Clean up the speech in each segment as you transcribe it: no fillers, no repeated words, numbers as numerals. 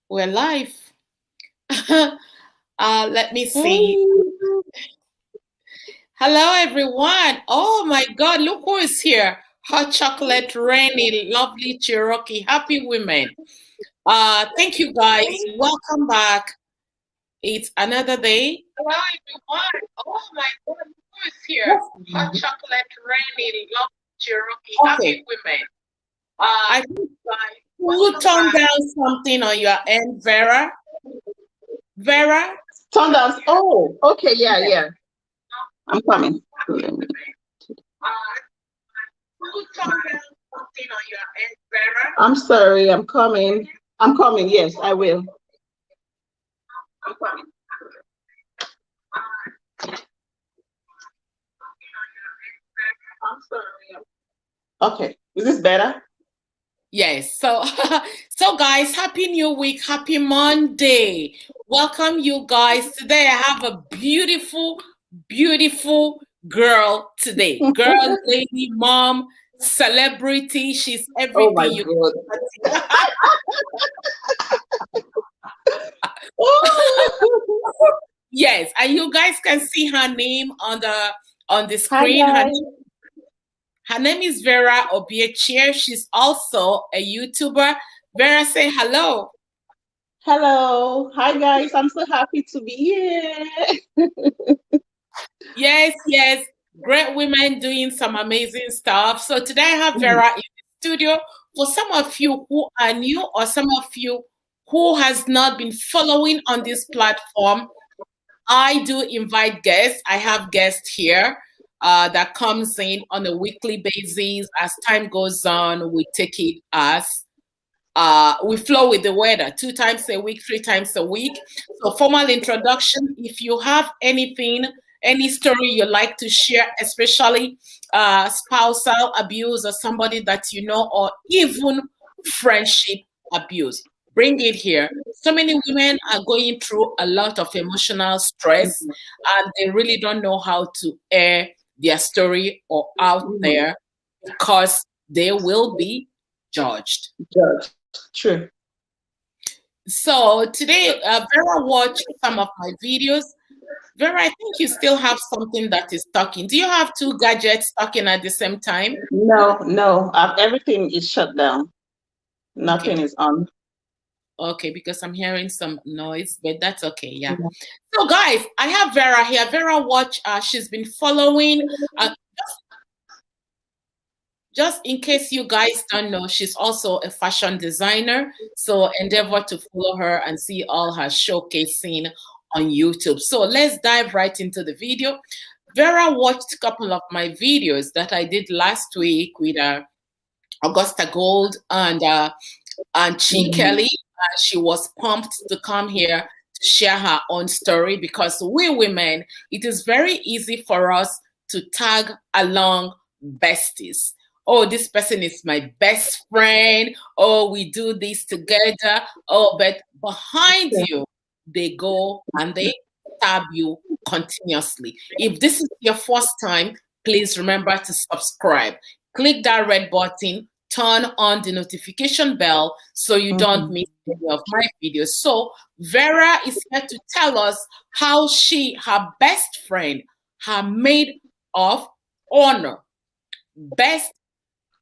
We're live. Let me see. Hey. Hello, everyone. Oh my God, look who is here. Hot chocolate, rainy, lovely Cherokee, happy women. Thank you guys. Welcome back. It's another day. Hello, everyone. Oh my God, look who is here. Hot chocolate, rainy, lovely Cherokee, happy women. I think, guys, will you turn down something on your end, Vera? Vera? Turn down. Oh, okay. Yeah, Yes. yeah. I'm coming. Let me- Will you turn down something on your end, Vera? I'm sorry. I'm coming. I'm coming. Yes, I will. I'm coming. I'm sorry. Okay. Is this better? Yes. So, so guys, happy new week, happy Monday. Welcome you guys. Today I have a beautiful, beautiful girl today. Girl, lady, mom, celebrity. She's Oh my everything you. God. Oh. Yes, and you guys can see her name on the Hi screen. guys. Her name is Vera Obiechie. She's also a YouTuber. Vera, say hello. Hello. Hi guys. I'm so happy to be here. Yes, yes. Great women doing some amazing stuff. So today I have Vera in the studio. For some of you who are new or some of you who has not been following on this platform, I do invite guests. I have guests here that comes in on a weekly basis. As time goes on, we take it as we flow with the weather 2 times a week, 3 times a week. So, formal introduction. If you have anything, any story you like to share, especially spousal abuse or somebody that you know, or even friendship abuse, bring it here. So many women are going through a lot of emotional stress and they really don't know how to air their story or out there because they will be judged. Judge. True. So today, Vera watched some of my videos. Vera, I think you still have something that is talking. Do you have two gadgets talking at the same time? No, no. Everything is shut down. Okay. Nothing is on. Okay, because I'm hearing some noise, but that's okay. Yeah. So, guys, I have Vera here. Vera watch. She's been following. Just in case you guys don't know, she's also a fashion designer. So endeavor to follow her and see all her showcasing on YouTube. So let's dive right into the video. Vera watched a couple of my videos that I did last week with Augusta Gold and Chi Kelly. She was pumped to come here to share her own story because we women, it is very easy for us to tag along besties. Oh, this person is my best friend. Oh, we do this together. Oh, but behind you, they go and they stab you continuously. If this is your first time, please remember to subscribe. Click that red button, turn on the notification bell so you don't miss any of my videos. So Vera is here to tell us how her best friend, her maid of honor, best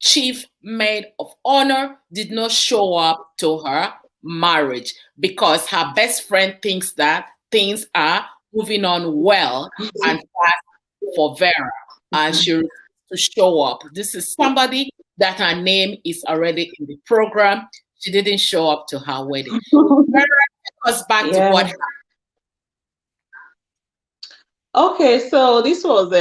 chief maid of honor, did not show up to her marriage because her best friend thinks that things are moving on well and fast for Vera, and she refused to show up. This is somebody that her name is already in the program. She didn't show up to her wedding. Vera, take us back to what Yeah. happened. Okay, so this was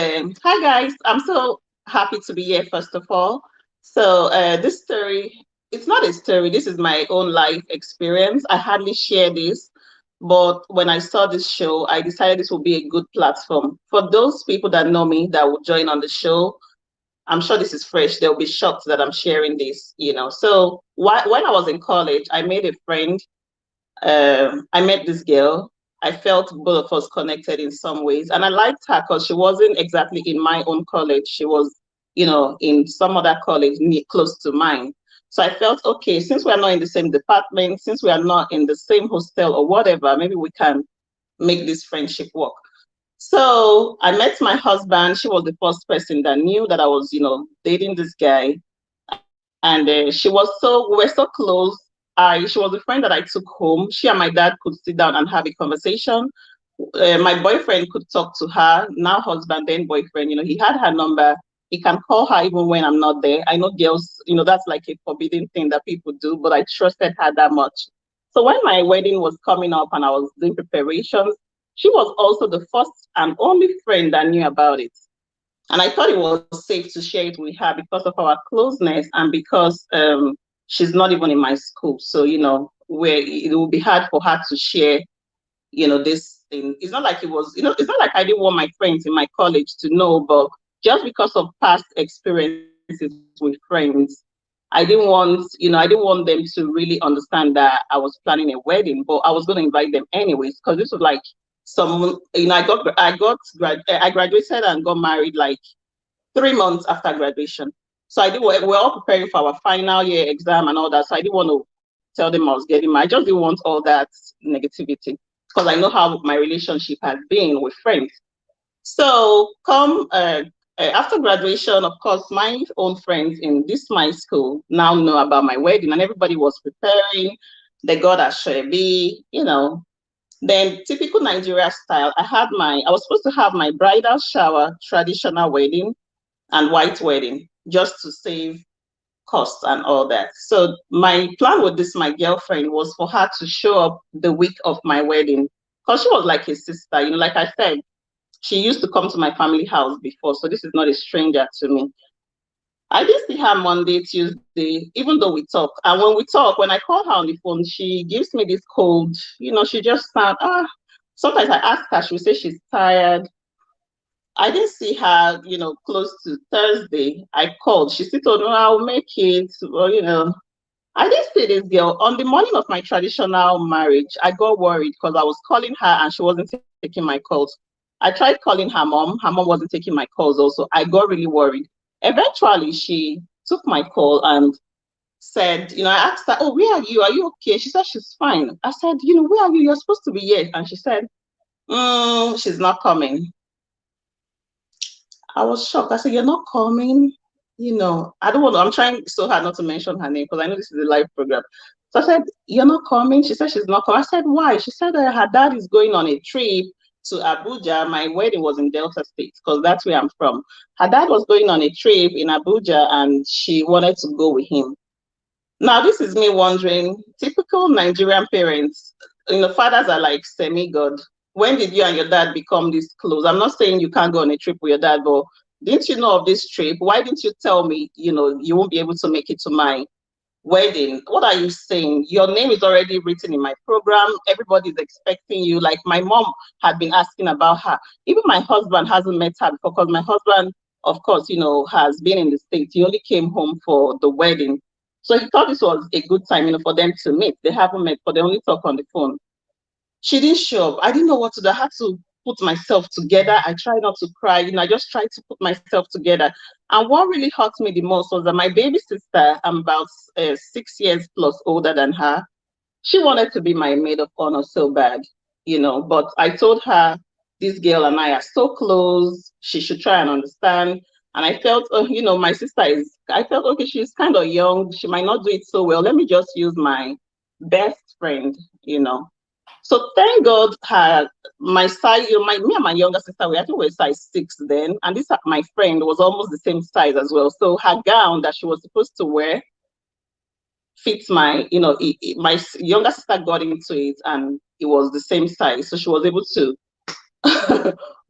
hi guys. I'm so happy to be here first of all. So this story, it's not a story. This is my own life experience. I hardly share this, but when I saw this show, I decided this would be a good platform for those people that know me that will join on the show. I'm sure this is fresh. They'll be shocked that I'm sharing this. So when I was in college, I made a friend. I met this girl. I felt both of us connected in some ways. And I liked her because she wasn't exactly in my own college. She was, in some other college close to mine. So I felt, okay, since we are not in the same department, since we are not in the same hostel or whatever, maybe we can make this friendship work. So I met my husband. She was the first person that knew that I was, dating this guy. And we were so close. She was a friend that I took home. She and my dad could sit down and have a conversation. My boyfriend could talk to her, now husband, then boyfriend. He had her number. He can call her even when I'm not there. I know girls, that's like a forbidden thing that people do, but I trusted her that much. So when my wedding was coming up and I was doing preparations, she was also the first and only friend that knew about it. And I thought it was safe to share it with her because of our closeness and because she's not even in my school. So, where it would be hard for her to share, this thing. It's not like it was, it's not like I didn't want my friends in my college to know, but just because of past experiences with friends, I didn't want them to really understand that I was planning a wedding, but I was going to invite them anyways, because this was like I graduated and got married like 3 months after graduation. So we're all preparing for our final year exam and all that. So I didn't want to tell them I was getting married. I just didn't want all that negativity because I know how my relationship has been with friends. So come after graduation, of course, my own friends in this my school now know about my wedding, and everybody was preparing. They got a shebi. Then typical Nigeria style, I was supposed to have my bridal shower, traditional wedding, and white wedding, just to save costs and all that. So my plan with my girlfriend, was for her to show up the week of my wedding, because she was like a sister. Like I said, she used to come to my family house before, so this is not a stranger to me. I did see her Monday, Tuesday, even though we talk. And when I call her on the phone, she gives me this cold, she just sound, sometimes I ask her, she will say she's tired. I didn't see her, close to Thursday. I called. She still told me, I'll make it. Well, I didn't see this girl. On the morning of my traditional marriage, I got worried because I was calling her and she wasn't taking my calls. I tried calling her mom. Her mom wasn't taking my calls also. I got really worried. Eventually, she took my call and said, I asked her, oh, where are you? Are you okay? She said, she's fine. I said, where are you? You're supposed to be here. And she said, she's not coming. I was shocked. I said, you're not coming? I don't want to, I'm trying so hard not to mention her name because I know this is a live program. So I said, you're not coming? She said, she's not coming. I said, why? She said her dad is going on a trip to Abuja. My wedding was in Delta State because that's where I'm from. Her dad was going on a trip in Abuja and she wanted to go with him. Now, this is me wondering, typical Nigerian parents, fathers are like semi-god. When did you and your dad become this close? I'm not saying you can't go on a trip with your dad, but didn't you know of this trip? Why didn't you tell me, you won't be able to make it to my wedding? What are you saying? Your name is already written in my program. Everybody's expecting you. Like my mom had been asking about her. Even my husband hasn't met her before because my husband, of course, has been in the States. He only came home for the wedding. So he thought this was a good time, for them to meet. They haven't met, but they only talk on the phone. She didn't show up. I didn't know what to do. I had to put myself together. I tried not to cry. I just tried to put myself together. And what really hurt me the most was that my baby sister, I'm about 6 years plus older than her, she wanted to be my maid of honor so bad, but I told her, this girl and I are so close, she should try and understand. And I felt, my I felt, okay, she's kind of young. She might not do it so well. Let me just use my best friend. So thank God, my size, me and my younger sister, I think we were size 6 then, and my friend was almost the same size as well. So her gown that she was supposed to wear fits my, my younger sister got into it, and it was the same size, so she was able to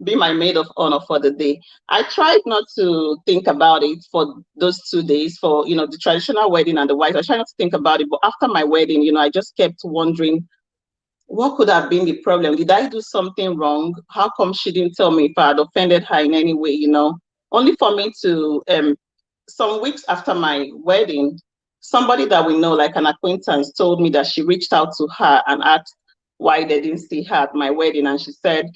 be my maid of honor for the day. I tried not to think about it for those 2 days, for the traditional wedding and the white. I tried not to think about it, but after my wedding, I just kept wondering, what could have been the problem? Did I do something wrong? How come she didn't tell me if I had offended her in any way, Only for me to, some weeks after my wedding, somebody that we know, like an acquaintance, told me that she reached out to her and asked why they didn't see her at my wedding. And she said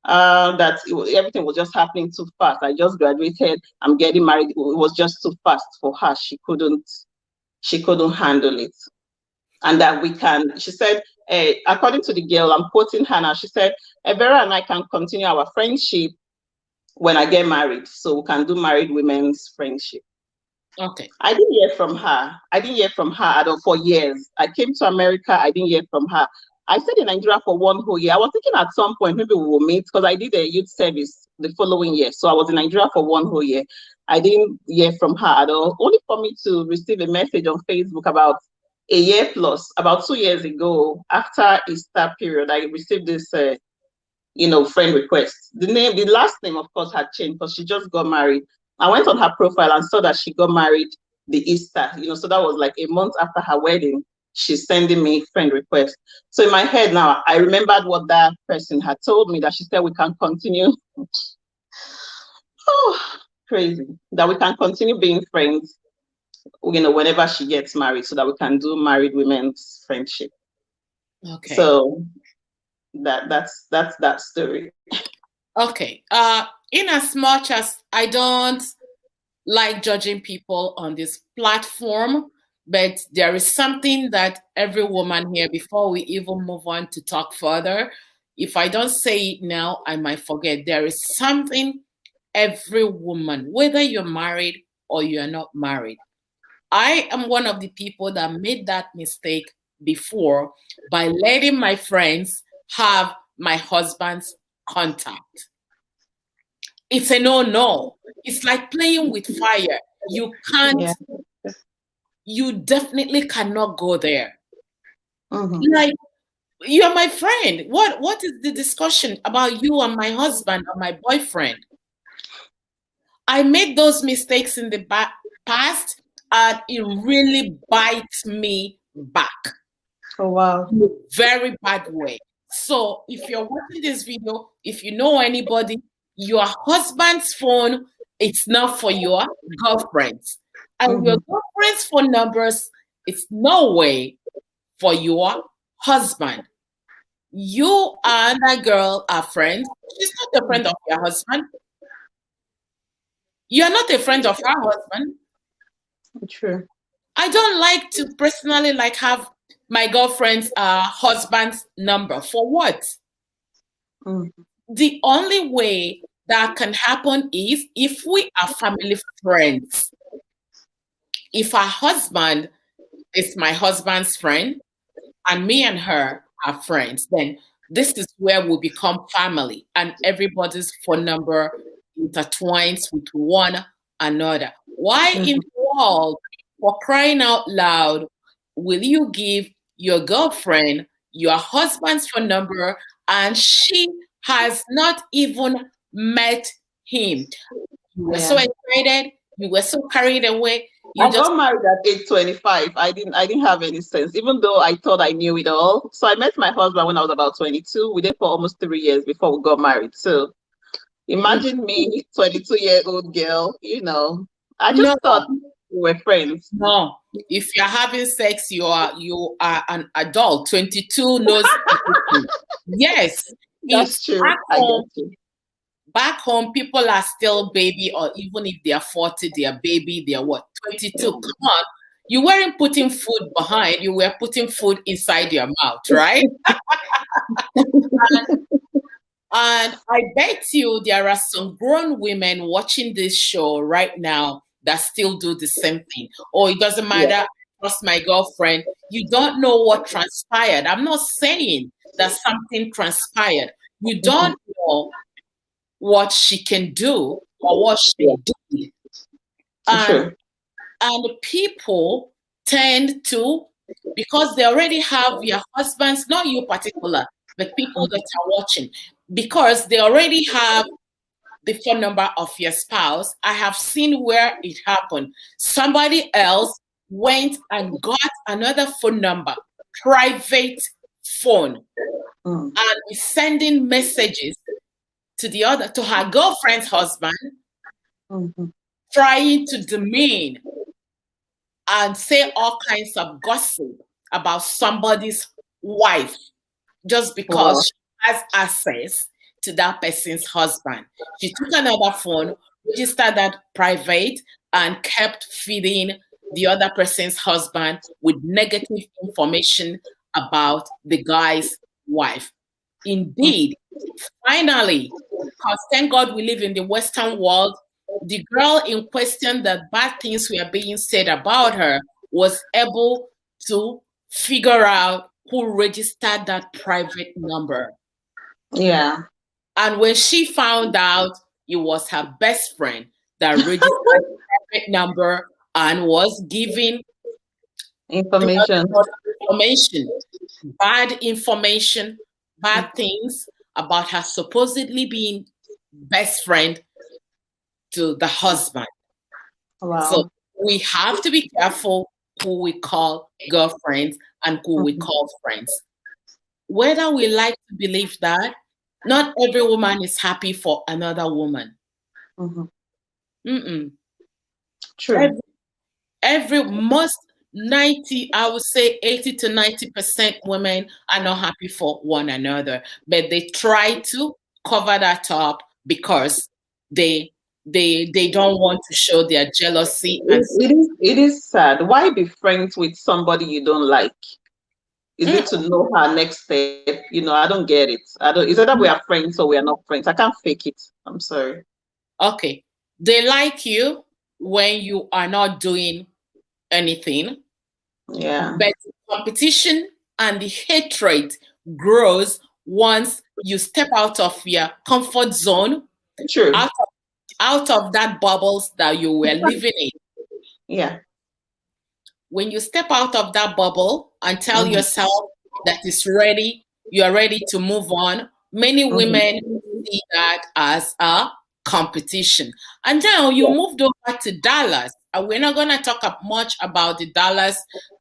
that everything was just happening too fast. I just graduated. I'm getting married. It was just too fast for her. She couldn't she couldn't handle it. And that she said, according to the girl, I'm quoting her now, she said, Vera and I can continue our friendship when I get married. So we can do married women's friendship. Okay. I didn't hear from her. I didn't hear from her at all for years. I came to America. I didn't hear from her. I stayed in Nigeria for 1 whole year. I was thinking at some point maybe we will meet because I did a youth service the following year. So I was in Nigeria for 1 whole year. I didn't hear from her at all. Only for me to receive a message on Facebook about a year plus, about 2 years ago, after Easter period, I received this friend request. The last name, of course, had changed because she just got married. I went on her profile and saw that she got married the Easter, so that was like a month after her wedding. She's sending me friend requests. So in my head now, I remembered what that person had told me, that she said we can continue. Oh, crazy. That we can continue being friends, whenever she gets married, so that we can do married women's friendship. Okay. So that's that story. Okay. In as much as I don't like judging people on this platform, but there is something that every woman here, before we even move on to talk further, if I don't say it now, I might forget. There is something every woman, whether you're married or you're not married. I am one of the people that made that mistake before by letting my friends have my husband's contact. It's a no. It's like playing with fire. You can't, you definitely cannot go there. Like, you're my friend. What is the discussion about you and my husband or my boyfriend? I made those mistakes in the past, and it really bites me back. Oh, wow. In a very bad way. So if you're watching this video, if you know anybody, your husband's phone, it's not for your girlfriends. And your girlfriend's phone numbers, it's no way for your husband. You and that girl are friends. She's not a friend of your husband. You're not a friend of her husband. True. I don't like to personally have my girlfriend's husband's number. For what? The only way that can happen is if we are family friends. If our husband is my husband's friend and me and her are friends, then this is where we become family and everybody's phone number intertwines with one another. Why in the world, for crying out loud, will you give your girlfriend your husband's phone number and she has not even met him? You were so excited, you were so carried away. I got married at age 25. I didn't have any sense, even though I thought I knew it all. So I met my husband when I was about 22. We did for almost 3 years before we got married. So imagine me, 22-year-old girl, I just thought we were friends. No, if you're having sex, you are an adult. 22 knows. Yes, that's true. Back home, people are still baby, or even if they are 40, they are baby. They are what, 22? Come on, you weren't putting food behind. You were putting food inside your mouth, right? And I bet you there are some grown women watching this show right now that still do the same thing. Oh, it doesn't matter. Trust my girlfriend. You don't know what transpired. I'm not saying that something transpired. You don't know what she can do or what she did. And people tend to, because they already have your husbands, not you particular, but people that are watching, because they already have the phone number of your spouse. I have seen where it happened. Somebody else went and got another phone number, private phone, and is sending messages to her girlfriend's husband, trying to demean and say all kinds of gossip about somebody's wife just because she has access to that person's husband. She took another phone, registered that private, and kept feeding the other person's husband with negative information about the guy's wife. Indeed, finally, because thank God we live in the Western world, the girl in question that bad things were being said about her was able to figure out who registered that private number. Yeah. And when she found out it was her best friend that registered the private number and was giving Information. information, bad information, bad things about her supposedly being best friend to the husband. So Wow. we have to be careful who we call girlfriends and who we call friends. Whether we like to believe that, not every woman is happy for another woman. Mm-mm. True. Most 90, I would say 80 to 90% women are not happy for one another, but they try to cover that up because they don't want to show their jealousy. And It is sad. Why be friends with somebody you don't like? Is it to know her next step? I don't get it. I don't. It's either we are friends or we are not friends. I can't fake it. I'm sorry. Okay, they like you when you are not doing anything. Yeah. But competition and the hatred grows once you step out of your comfort zone, True. out of that bubbles that you were living in. Yeah. When you step out of that bubble and tell yourself that you are ready to move on, many women see that as a competition. And now you moved over to Dallas. And we're not going to talk much about the Dallas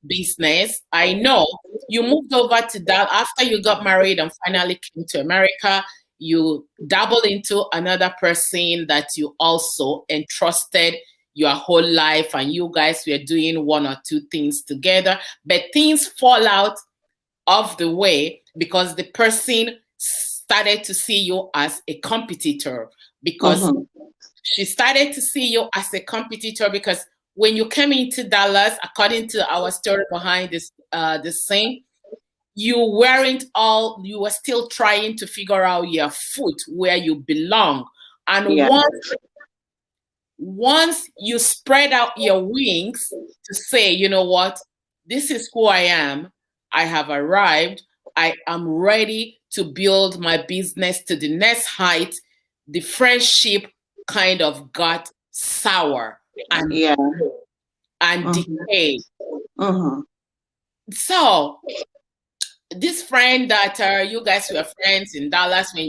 business. I know you moved over to Dallas after you got married and finally came to America. You dabbled into another person that you also entrusted your whole life, and you guys were doing one or two things together, but things fall out of the way because the person started to see you as a competitor, because she started to see you as a competitor because when you came into Dallas, according to our story behind this scene, you were still trying to figure out your foot, where you belong. And once you spread out your wings to say, you know what, this is who I am, I have arrived, I am ready to build my business to the next height, the friendship kind of got sour and decayed. So this friend that you guys were friends in Dallas, when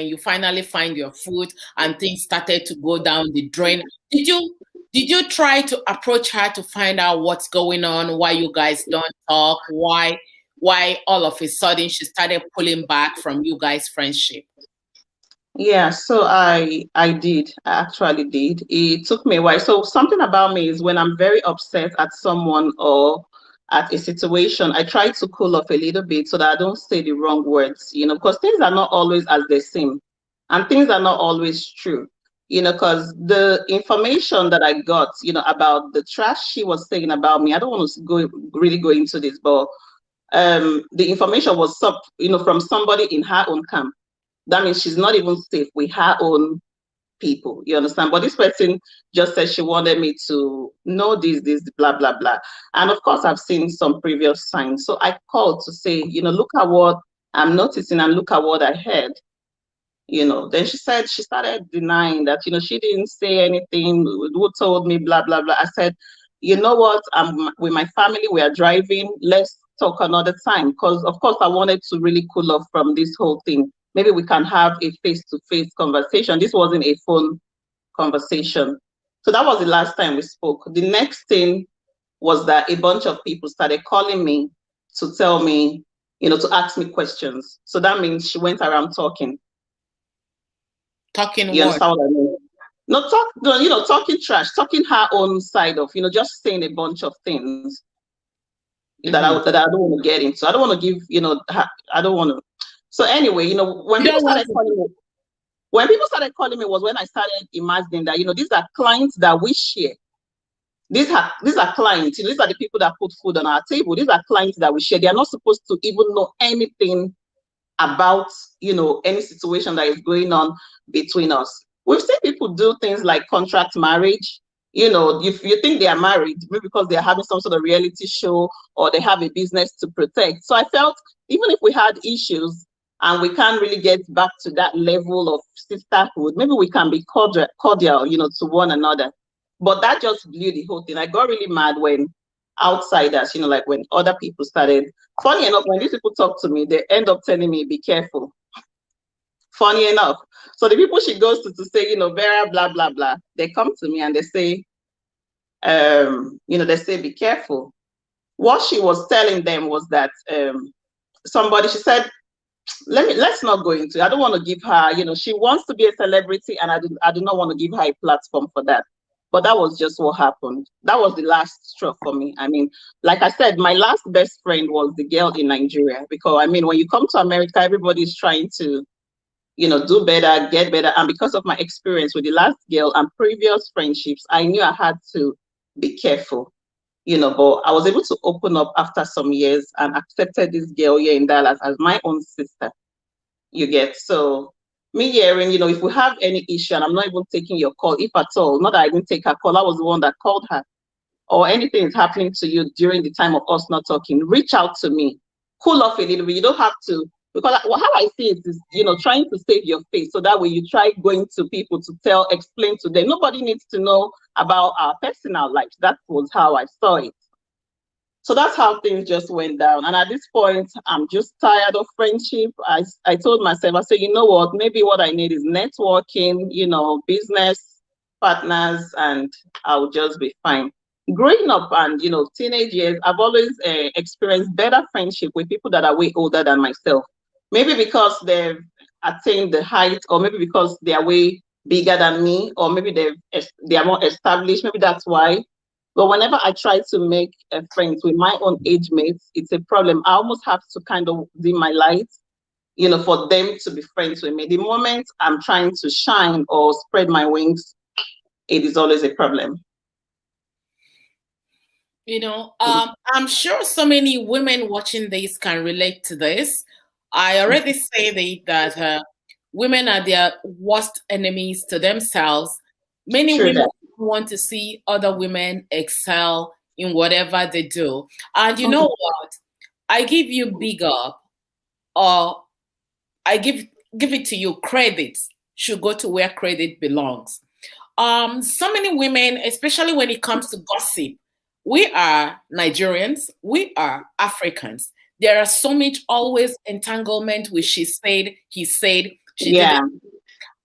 you finally find your foot and things started to go down the drain, did you try to approach her to find out what's going on, why you guys don't talk, why all of a sudden she started pulling back from you guys' friendship? Yeah, so I did. I actually did. It took me a while. So something about me is when I'm very upset at someone or at a situation, I try to cool off a little bit so that I don't say the wrong words, because things are not always as they seem and things are not always true, because the information that I got, about the trash she was saying about me, I don't want to really go into this, but the information was from somebody in her own camp. That means she's not even safe with her own people, you understand? But this person just said she wanted me to know this, blah, blah, blah. And of course, I've seen some previous signs. So I called to say, look at what I'm noticing and look at what I heard. Then she started denying that, she didn't say anything, who told me, blah, blah, blah. I said, you know what, I'm with my family, we are driving, let's talk another time. Because of course I wanted to really cool off from this whole thing. Maybe we can have a face-to-face conversation. This wasn't a phone conversation. So that was the last time we spoke. The next thing was that a bunch of people started calling me to tell me, to ask me questions. So that means she went around talking. Talking you what? Understand what I mean? Talking trash, talking her own side of, just saying a bunch of things that I don't want to get into. I don't want to give, I don't want to. So anyway, when people started calling me was when I started imagining that, these are clients that we share. These are clients. These are the people that put food on our table. These are clients that we share. They are not supposed to even know anything about, any situation that is going on between us. We've seen people do things like contract marriage. If you think they are married, maybe because they're having some sort of reality show or they have a business to protect. So I felt even if we had issues and we can't really get back to that level of sisterhood, maybe we can be cordial, to one another. But that just blew the whole thing. I got really mad when outsiders, like when other people started. Funny enough, when these people talk to me, they end up telling me, be careful. Funny enough. So the people she goes to say, Vera, blah, blah, blah, they come to me and they say, they say, be careful. What she was telling them was that she said, let's not go into it. I don't want to give her, she wants to be a celebrity and I do not want to give her a platform for that. But that was just what happened. That was the last straw for me. I mean, like I said, my last best friend was the girl in Nigeria. Because, when you come to America, everybody's trying to, do better, get better. And because of my experience with the last girl and previous friendships, I knew I had to be careful, but I was able to open up after some years and accepted this girl here in Dallas as my own sister. You get? So me hearing, if we have any issue and I'm not even taking your call, if at all, not that I didn't take her call, I was the one that called her, or anything is happening to you during the time of us not talking, reach out to me, cool off a little bit. You don't have to, because how I see it is, trying to save your face. So that way you try going to people to explain to them. Nobody needs to know about our personal lives. That was how I saw it. So that's how things just went down. And at this point, I'm just tired of friendship. I told myself, I said, you know what, maybe what I need is networking, business partners, and I'll just be fine. Growing up and, teenage years, I've always experienced better friendship with people that are way older than myself. Maybe because they've attained the height, or maybe because they are way bigger than me, or maybe they are more established. Maybe that's why. But whenever I try to make friends with my own age mates, it's a problem. I almost have to kind of dim my lights, for them to be friends with me. The moment I'm trying to shine or spread my wings, it is always a problem. I'm sure so many women watching this can relate to this. I already say that women are their worst enemies to themselves. Many women want to see other women excel in whatever they do. And you know what? I give you big up, or I give it to you. Credit should go to where credit belongs. So many women, especially when it comes to gossip, we are Nigerians, we are Africans. There are so much always entanglement with she said, he said, she did.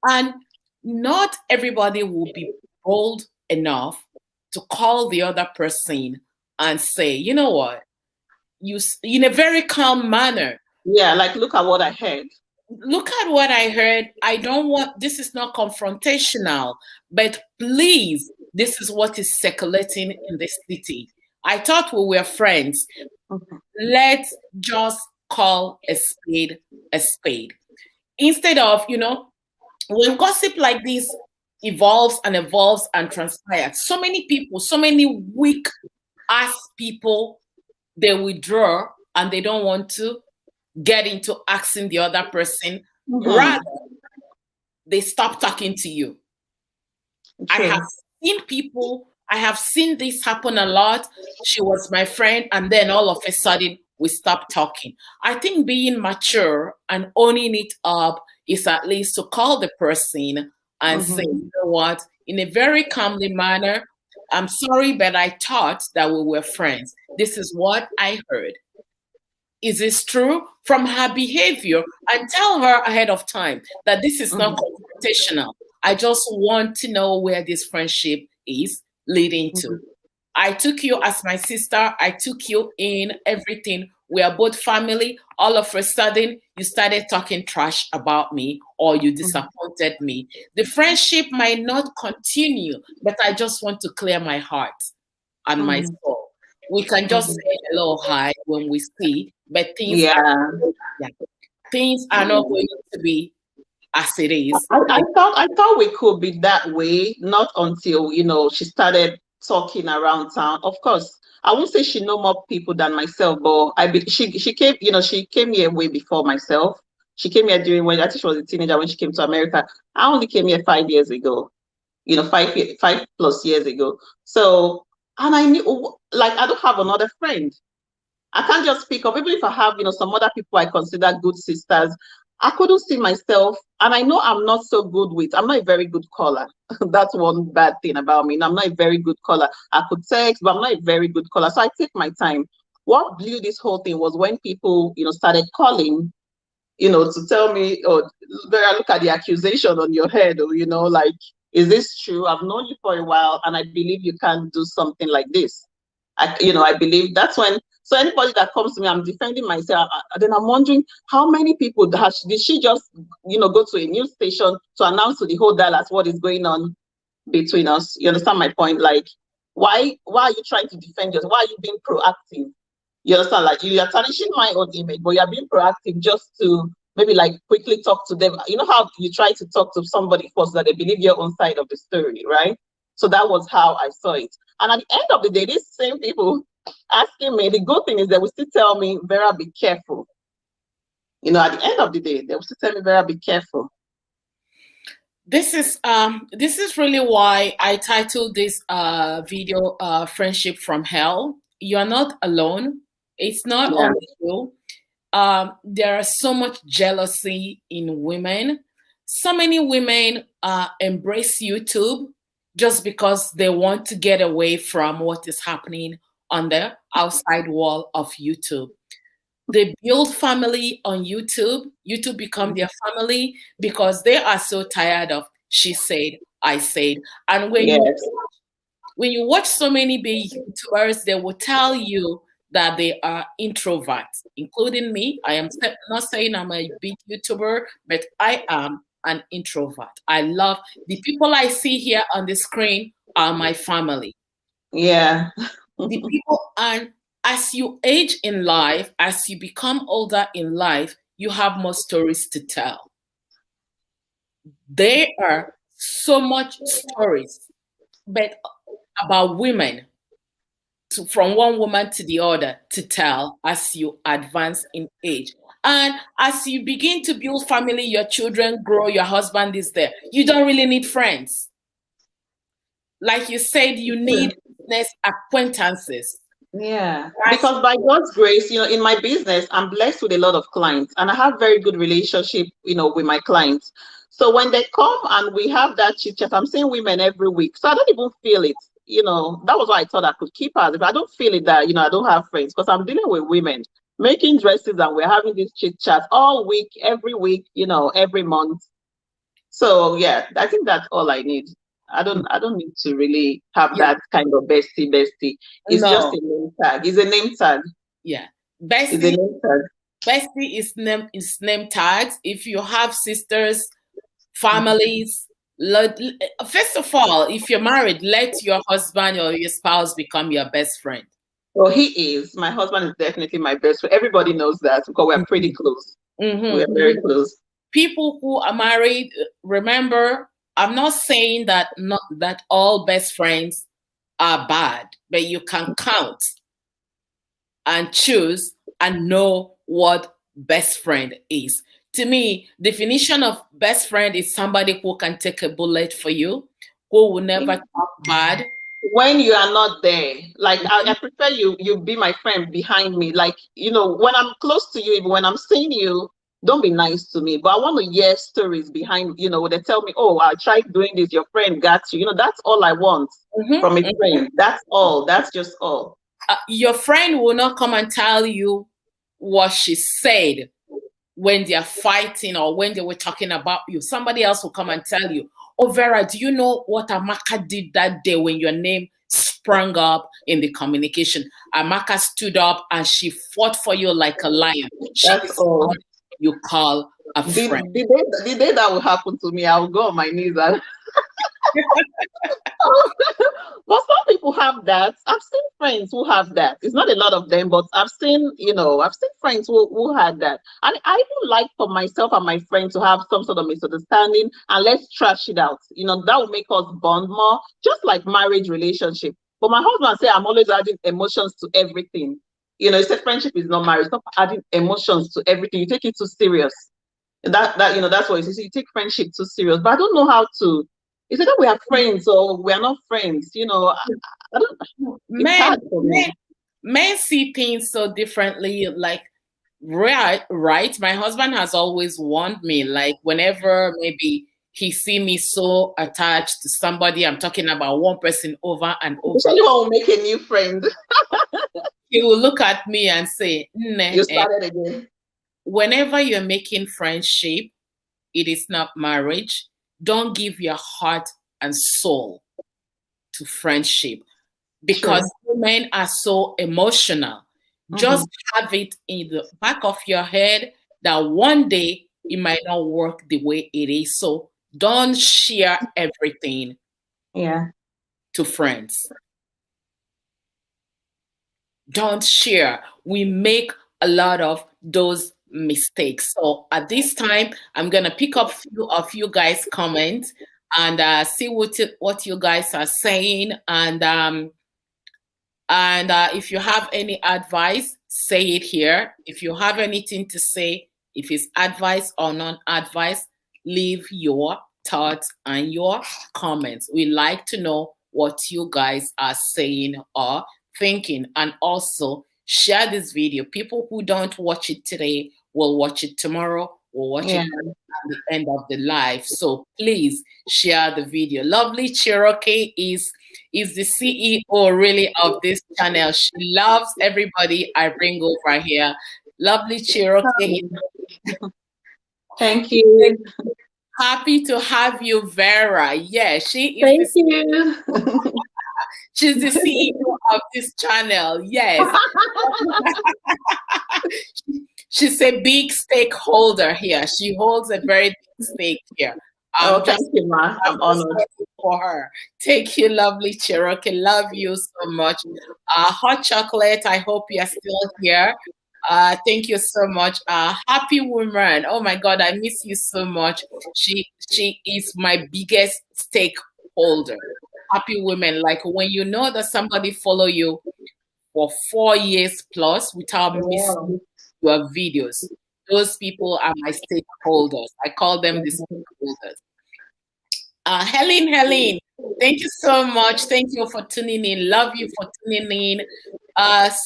And not everybody will be bold enough to call the other person and say, you know what, you in a very calm manner. Yeah, like, look at what I heard. Look at what I heard. I don't want, this is not confrontational, but please, this is what is circulating in the city. I thought we were friends. Let's just call a spade a spade. Instead of, when gossip like this evolves and transpires, so many people, so many weak ass people, they withdraw and they don't want to get into asking the other person. Rather, they stop talking to you. I have seen this happen a lot. She was my friend, and then all of a sudden we stop talking. I think being mature and owning it up is at least to call the person and say, you know what, in a very calmly manner, I'm sorry, but I thought that we were friends. This is what I heard. Is this true? From her behavior, and tell her ahead of time that this is not confrontational. I just want to know where this friendship is leading to. I took you as my sister. I took you in everything. We are both family. All of a sudden, you started talking trash about me, or you disappointed me. The friendship might not continue, but I just want to clear my heart and my soul. We can just say hello, hi when we see, but things are not going to be as it is. I thought we could be that way, not until she started talking around town. Of course, I won't say she know more people than myself, but she came, she came here way before myself. She came here during when I think she was a teenager when she came to America. I only came here 5 years ago, 5+ years ago. So, and I knew, like, I don't have another friend. I can't just pick up, even if I have, some other people I consider good sisters. I couldn't see myself, and I know I'm not so good with. I'm not a very good caller. That's one bad thing about me. I'm not a very good caller. I could text, but I'm not a very good caller. So I take my time. What blew this whole thing was when people, started calling, to tell me, oh, Vera, look at the accusation on your head, or, like, is this true? I've known you for a while, and I believe you can't do something like this. I believe that's when. So anybody that comes to me, I'm defending myself. Then I'm wondering how many people did she just, go to a news station to announce to the whole Dallas what is going on between us? You understand my point? Like, why are you trying to defend yourself? Why are you being proactive? You understand? Like, you are tarnishing my own image, but you're being proactive just to maybe like quickly talk to them. You know how you try to talk to somebody first that they believe your own side of the story, right? So that was how I saw it. And at the end of the day, these same people asking me, the good thing is they will still tell me, Vera, be careful. At the end of the day, they will still tell me, Vera, be careful. This is really why I titled this video Friendship from Hell. You're not alone. It's not only you. There are so much jealousy in women. So many women embrace YouTube just because they want to get away from what is happening on the outside wall of YouTube. They build family on YouTube. YouTube become their family because they are so tired of she said, I said. And when you watch so many big YouTubers, they will tell you that they are introverts, including me. I am not saying I'm a big YouTuber, but I am an introvert. I love the people I see here on the screen are my family. Yeah. The people, and as you age in life, as you become older in life, you have more stories to tell. There are so much stories, but about women, from one woman to the other, to tell as you advance in age. And as you begin to build family, your children grow, your husband is there. You don't really need friends. Like you said, you need business acquaintances. Yeah, because by God's grace, in my business, I'm blessed with a lot of clients, and I have very good relationship, with my clients. So when they come and we have that chit chat, I'm seeing women every week, so I don't even feel it. That was why I thought I could keep her. If I don't feel it, that I don't have friends, because I'm dealing with women making dresses, and we're having this chit chat all week, every week, every month. So yeah, I think that's all I need. I don't need to really have that kind of bestie. It's just a name tag. It's a name tag. Yeah. Bestie, it's a name tag. Bestie is name tags. If you have sisters, families, first of all, if you're married, let your husband or your spouse become your best friend. Well, he is. My husband is definitely my best friend. Everybody knows that because we're pretty close. We're very close. People who are married, remember, I'm not saying that all best friends are bad, but you can count and choose and know what best friend is. To me, definition of best friend is somebody who can take a bullet for you, who will never talk bad. When you are not there, like I prefer you be my friend behind me. Like, when I'm close to you, even when I'm seeing you, don't be nice to me, but I want to hear stories behind, they tell me, oh, I tried doing this, your friend got you. That's all I want from a friend. That's all. That's just all. Your friend will not come and tell you what she said when they're fighting or when they were talking about you. Somebody else will come and tell you, oh, Vera, do you know what Amaka did that day when your name sprung up in the communication? Amaka stood up and she fought for you like a lion. That's all. You call a friend. The day that will happen to me, I will go on my knees and but some people have that. I've seen friends who have that. It's not a lot of them, but I've seen friends who had that. And I even like for myself and my friends to have some sort of misunderstanding and let's trash it out. That will make us bond more, just like marriage relationship. But my husband say I'm always adding emotions to everything. He said friendship is not marriage. Stop adding emotions to everything. You take it too serious. That's what he says. You take friendship too serious. But I don't know how to. He said that we are friends or we are not friends. I don't. It's Men, hard for me. men see things so differently. Like, right. My husband has always warned me. Like, whenever maybe he see me so attached to somebody, I'm talking about one person over and over. Anyone will make a new friend. He will look at me and say, You started again. whenever you're making friendship, it is not marriage. Don't give your heart and soul to friendship, because women are so emotional. Just have it in the back of your head that one day it might not work the way it is. So don't share everything to friends. Don't share. We make a lot of those mistakes. So at this time, I'm gonna pick up few of you guys' comments and see what you guys are saying. And if you have any advice, say it here. If you have anything to say, if it's advice or non-advice, leave your thoughts and your comments. We like to know what you guys are saying or thinking. And also share this video. People who don't watch it today will watch it tomorrow, will watch it at the end of the live. So please share the video. Lovely Cherokee is the CEO really of this channel. She loves everybody I bring over here. Lovely Cherokee. Thank you. Happy to have you, Vera. Yeah, she Thank is. you. She's the CEO of this channel. Yes. She's a big stakeholder here. She holds a very big stake here. Thank you, Ma. I'm honored. For her. Thank you, lovely Cherokee. Love you so much. Hot chocolate, I hope you're still here. Thank you so much. Happy woman. Oh my God, I miss you so much. She is my biggest stakeholder. Happy women, like when you know that somebody follow you for 4 years plus without missing your videos. Those people are my stakeholders. I call them the stakeholders. Helen, thank you so much. Thank you for tuning in. Love you for tuning in.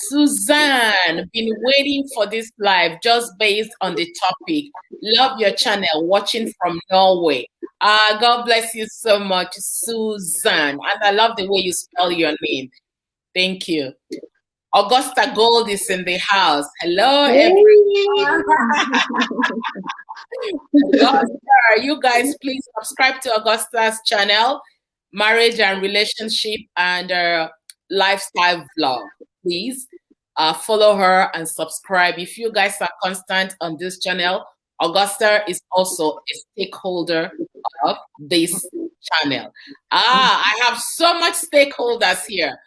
Suzanne, been waiting for this live just based on the topic. Love your channel, watching from Norway. God bless you so much, Suzanne. And I love the way you spell your name. Thank you. Augusta Gold is in the house. Hello, everyone. Augusta, you guys, please subscribe to Augusta's channel, Marriage and Relationship and Lifestyle Vlog. Please follow her and subscribe. If you guys are constant on this channel, Augusta is also a stakeholder of this channel. I have so much stakeholders here.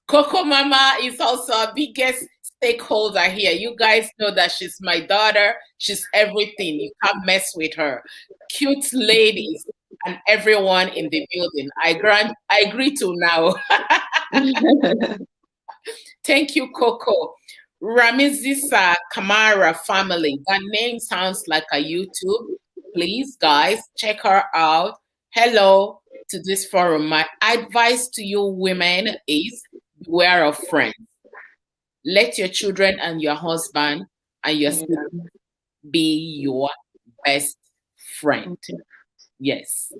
Coco Mama is also our biggest stakeholder here. You guys know that she's my daughter. She's everything. You can't mess with her. Cute ladies and everyone in the building. I agree to now. Thank you, Coco. Ramizisa Kamara family. That name sounds like a YouTube. Please, guys, check her out. Hello to this forum. My advice to you women is beware of friends. Let your children and your husband and your siblings be your best friend. Yes.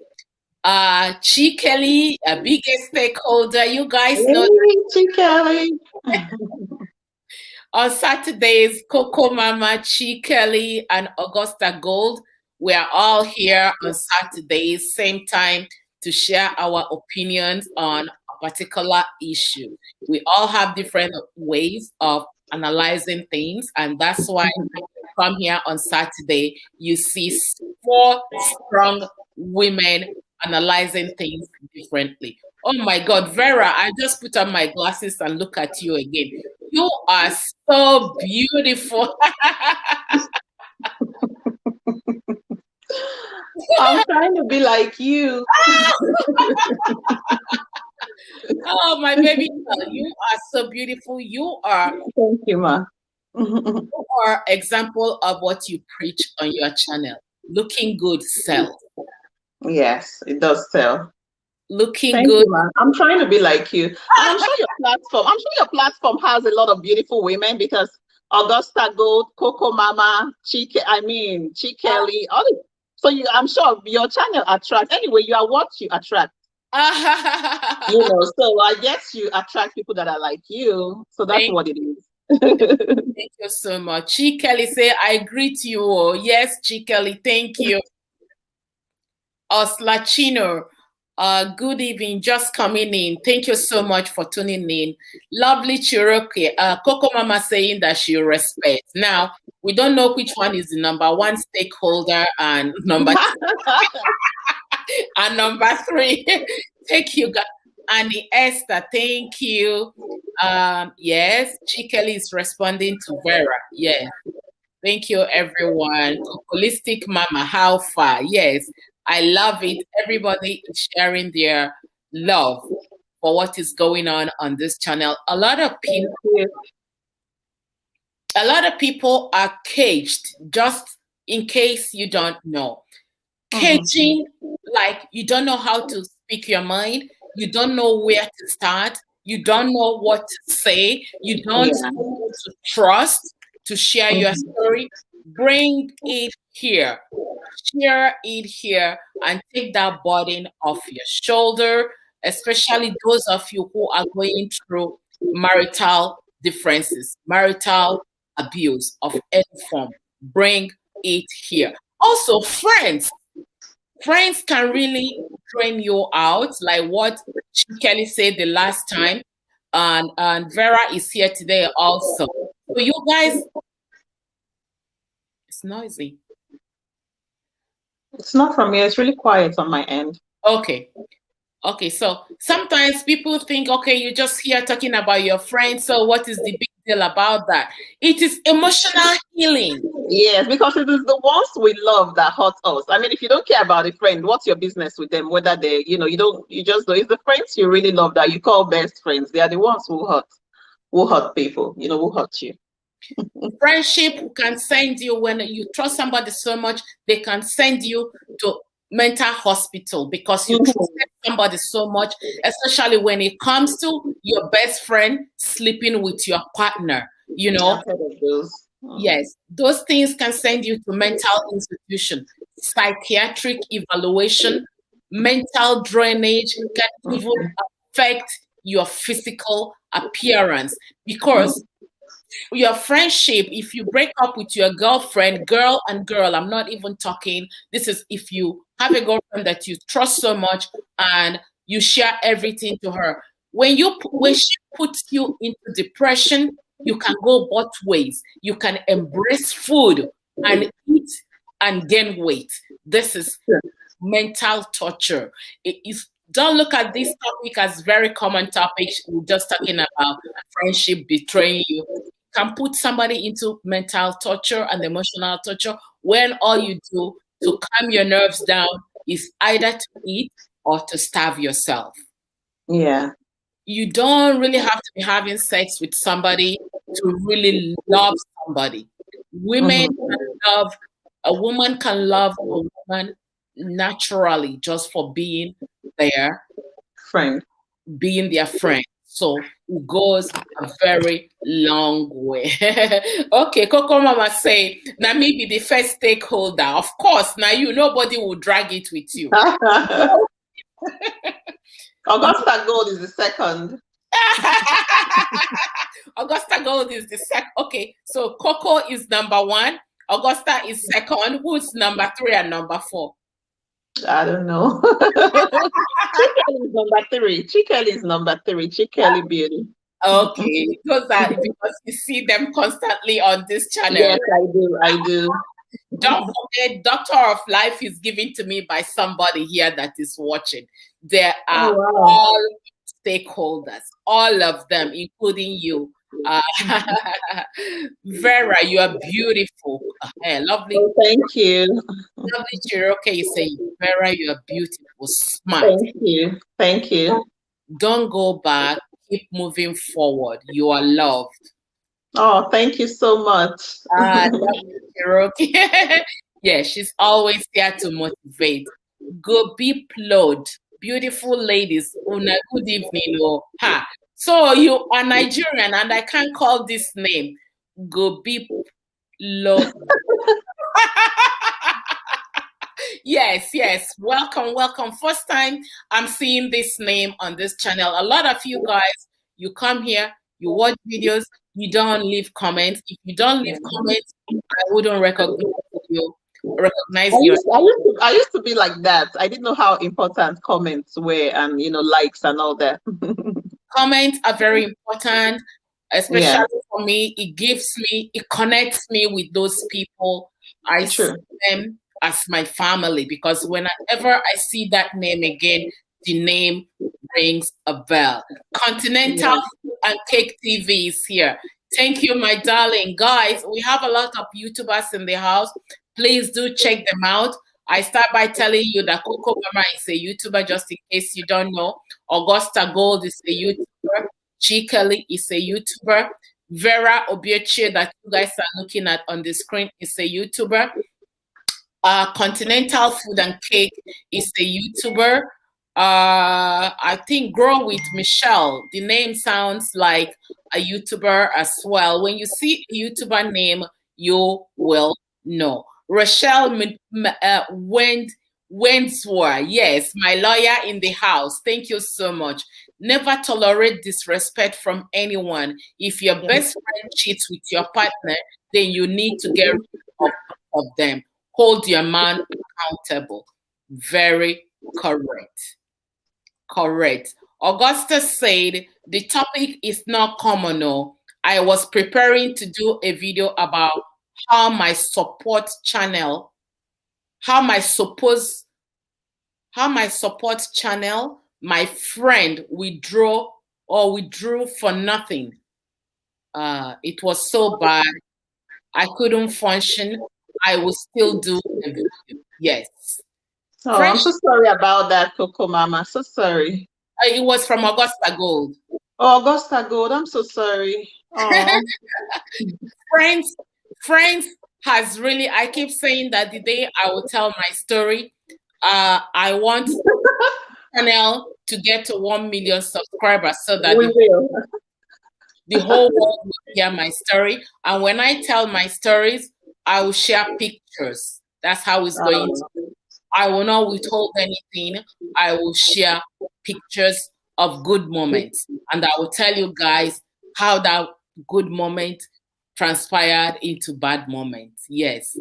Chi Kelly, a biggest stakeholder. You guys know. Chi Kelly. On Saturdays, Coco Mama, Chi Kelly, and Augusta Gold. We are all here on Saturdays, same time, to share our opinions on a particular issue. We all have different ways of analyzing things, and that's why when you come here on Saturday, you see 4 strong women analyzing things differently. Oh my God, Vera, I just put on my glasses and look at you again. You are so beautiful. I'm trying to be like you. Oh, my baby girl, you are so beautiful. Thank you, ma. You are example of what you preach on your channel. Looking good self. Yes, it does tell. Looking Thank good. you, man. I'm trying to be like you. And I'm sure your platform has a lot of beautiful women because Augusta Gold, Coco Mama, Chi Kelly, all the, so I'm sure your channel attracts. Anyway, you are what you attract. So I guess you attract people that are like you. So that's what it is. Thank you so much. Chi Kelly say, I greet you all. Yes, Chi Kelly, thank you. Oslachino, good evening, just coming in. Thank you so much for tuning in. Lovely Cherokee. Coco Mama saying that she respects. Now, we don't know which one is the number one stakeholder and number two and number three. Thank you, guys. Annie Esther, thank you. Yes, Chikeli is responding to Vera. Yes. Thank you, everyone. Holistic Mama, how far? Yes, I love it. Everybody is sharing their love for what is going on this channel. A lot of people are caged, just in case you don't know. Caging, like you don't know how to speak your mind, you don't know where to start, you don't know what to say, you don't know who to trust to share your story. Bring it here. Share it here and take that burden off your shoulder, especially those of you who are going through marital differences, marital abuse of any form. Bring it here. Also, friends can really drain you out, like what Kelly said the last time. And Vera is here today also. So you guys, it's noisy. It's not from me. It's really quiet on my end. Okay, so sometimes people think, okay, you're just here talking about your friends, so what is the big deal about that? It is emotional healing. Yes, because it is the ones we love that hurt us. I mean, if you don't care about a friend, what's your business with them? Whether they, you just know it's the friends you really love that you call best friends. They are the ones who hurt people, who hurt you. Friendship can send you, when you trust somebody so much, they can send you to mental hospital because you trust somebody so much, especially when it comes to your best friend sleeping with your partner, Yes, those things can send you to mental institution, psychiatric evaluation, mental drainage, can even affect your physical appearance because your friendship, if you break up with your girlfriend, girl and girl, I'm not even talking, this is if you have a girlfriend that you trust so much and you share everything to her. When she puts you into depression, you can go both ways. You can embrace food and eat and gain weight. This is mental torture. Don't look at this topic as very common topic. We're just talking about friendship betraying you. Can put somebody into mental torture and emotional torture when all you do to calm your nerves down is either to eat or to starve yourself. Yeah. You don't really have to be having sex with somebody to really love somebody. A woman can love a woman naturally just for being their friend. Being their friend. So it goes a very long way. Okay, Coco Mama say, now me be the first stakeholder. Of course, now nobody will drag it with you. Augusta Gold is the second. Augusta Gold is the second. Okay, so Coco is number one. Augusta is second. Who's number 3 and number 4? I don't know. Chikeli is number 3. Chikeli is number 3. Chikeli Beauty. Okay, because you see them constantly on this channel. Yes, I do. Don't forget, Doctor of Life is given to me by somebody here that is watching. There are all stakeholders, all of them, including you. Uh, Vera, you are beautiful. Lovely, Oh, thank you. lovely Cherokee. You say, Vera, you are beautiful, smart. Thank you. Thank you. Don't go back. Keep moving forward. You are loved. Oh, thank you so much. Lovely Cherokee. Yeah, she's always here to motivate. Go be plowed. Beautiful ladies. Una, good evening. Oh, ha. So you are Nigerian and I can't call this name. Go be low. Yes, yes. Welcome, welcome. First time I'm seeing this name on this channel. A lot of you guys, you come here, you watch videos, you don't leave comments. If you don't leave comments, I wouldn't recognize you. I used to be like that. I didn't know how important comments were and likes and all that. Comments are very important, especially Yeah, for me. It connects me with those people. I see true. them as my family because whenever I see that name again, the name rings a bell. Continental and Cake TV is here. Thank you, my darling. Guys, we have a lot of YouTubers in the house. Please do check them out. I start by telling you that Coco Mama is a YouTuber, just in case you don't know. Augusta Gold is a YouTuber. Chi Kelly is a YouTuber. Vera Obieche, that you guys are looking at on the screen, is a YouTuber. Continental Food and Cake is a YouTuber. I think Grow with Michelle. The name sounds like a YouTuber as well. When you see a YouTuber name, you will know. Rochelle Wensworth. Yes, my lawyer in the house. Thank you so much. Never tolerate disrespect from anyone. If your best friend cheats with your partner, then you need to get rid of them. Hold your man accountable. Very correct. Correct. Augusta said the topic is not common. No, I was preparing to do a video about how my support channel, my friend withdrew for nothing. It was so bad. I couldn't function. I will still do the video. Yes. Oh, I'm so sorry about that, Coco Mama. So sorry. It was from Augusta Gold. Oh, Augusta Gold. I'm so sorry. Oh. Friends has really, I keep saying that the day I will tell my story, I want channel to get to 1 million subscribers so that the whole world will hear my story. And when I tell my stories, I will share pictures. That's how it's going to be. I will not withhold anything. I will share pictures of good moments. And I will tell you guys how that good moment transpired into bad moments. Yes.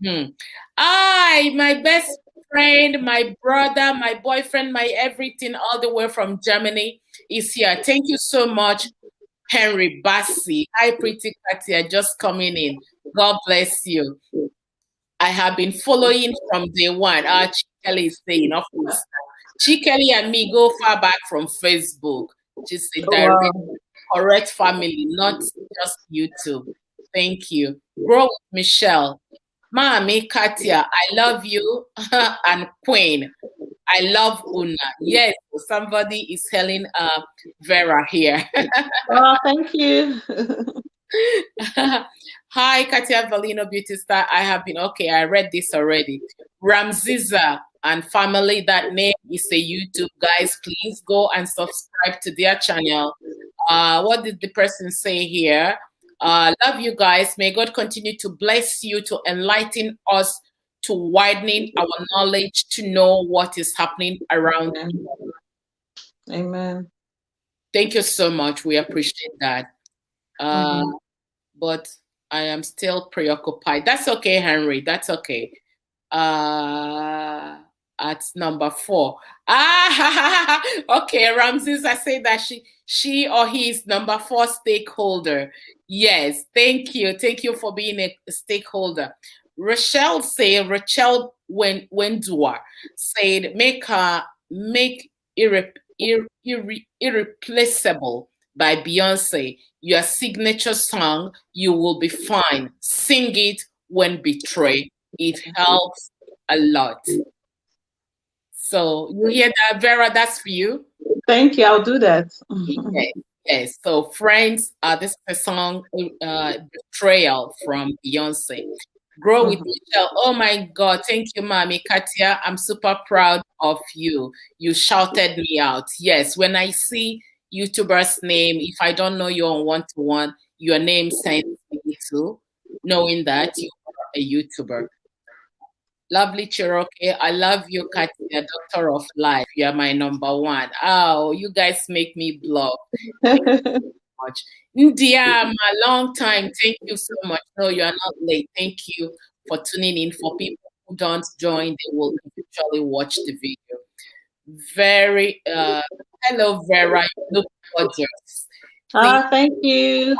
My best friend, my brother, my boyfriend, my everything, all the way from Germany is here. Thank you so much, Henry Bassi. Hi, pretty Katia, just coming in. God bless you. I have been following from day one. Chikeli is saying, of course. Chikeli and me go far back from Facebook. She's a direct, correct family, not just YouTube. Thank you. Grow with Michelle. Mommy, Katia, I love you. And Queen, I love Una. Yes, somebody is telling Vera here. Oh, thank you. Hi, kartiavelino Beauty Star. I have been, okay, I read this already. Ramziza and family, that name is a YouTube. Guys, please go and subscribe to their channel. What did the person say here? Love you guys. May God continue to bless you, to enlighten us, to widening our knowledge, to know what is happening around you. Amen. Thank you so much. We appreciate that. But I am still preoccupied. That's okay, Henry. That's okay. At number 4. Okay, Ramses, I say that she or he is number 4 stakeholder. Yes, thank you. Thank you for being a stakeholder. Rachel Wendua said, make irreplaceable. by Beyonce, your signature song, You Will Be Fine. Sing it when betrayed. It helps a lot. So you hear that, Vera? That's for you. Thank you. I'll do that. Yes, yes. So, friends, this is a song, Betrayal from Beyonce. Grow with Michelle. Oh my God. Thank you, Mommy. Katia, I'm super proud of you. You shouted me out. Yes, when I see YouTuber's name, if I don't know you on one-to-one, your name sends me to knowing that you are a YouTuber. Lovely Cherokee. I love you, Katia, Doctor of Life. You are my number one. Oh, you guys make me blush. Thank you so much. India, my long time. Thank you so much. No, you are not late. Thank you for tuning in. For people who don't join, they will eventually watch the video. Very hello, Vera. You look gorgeous. Please. Thank you.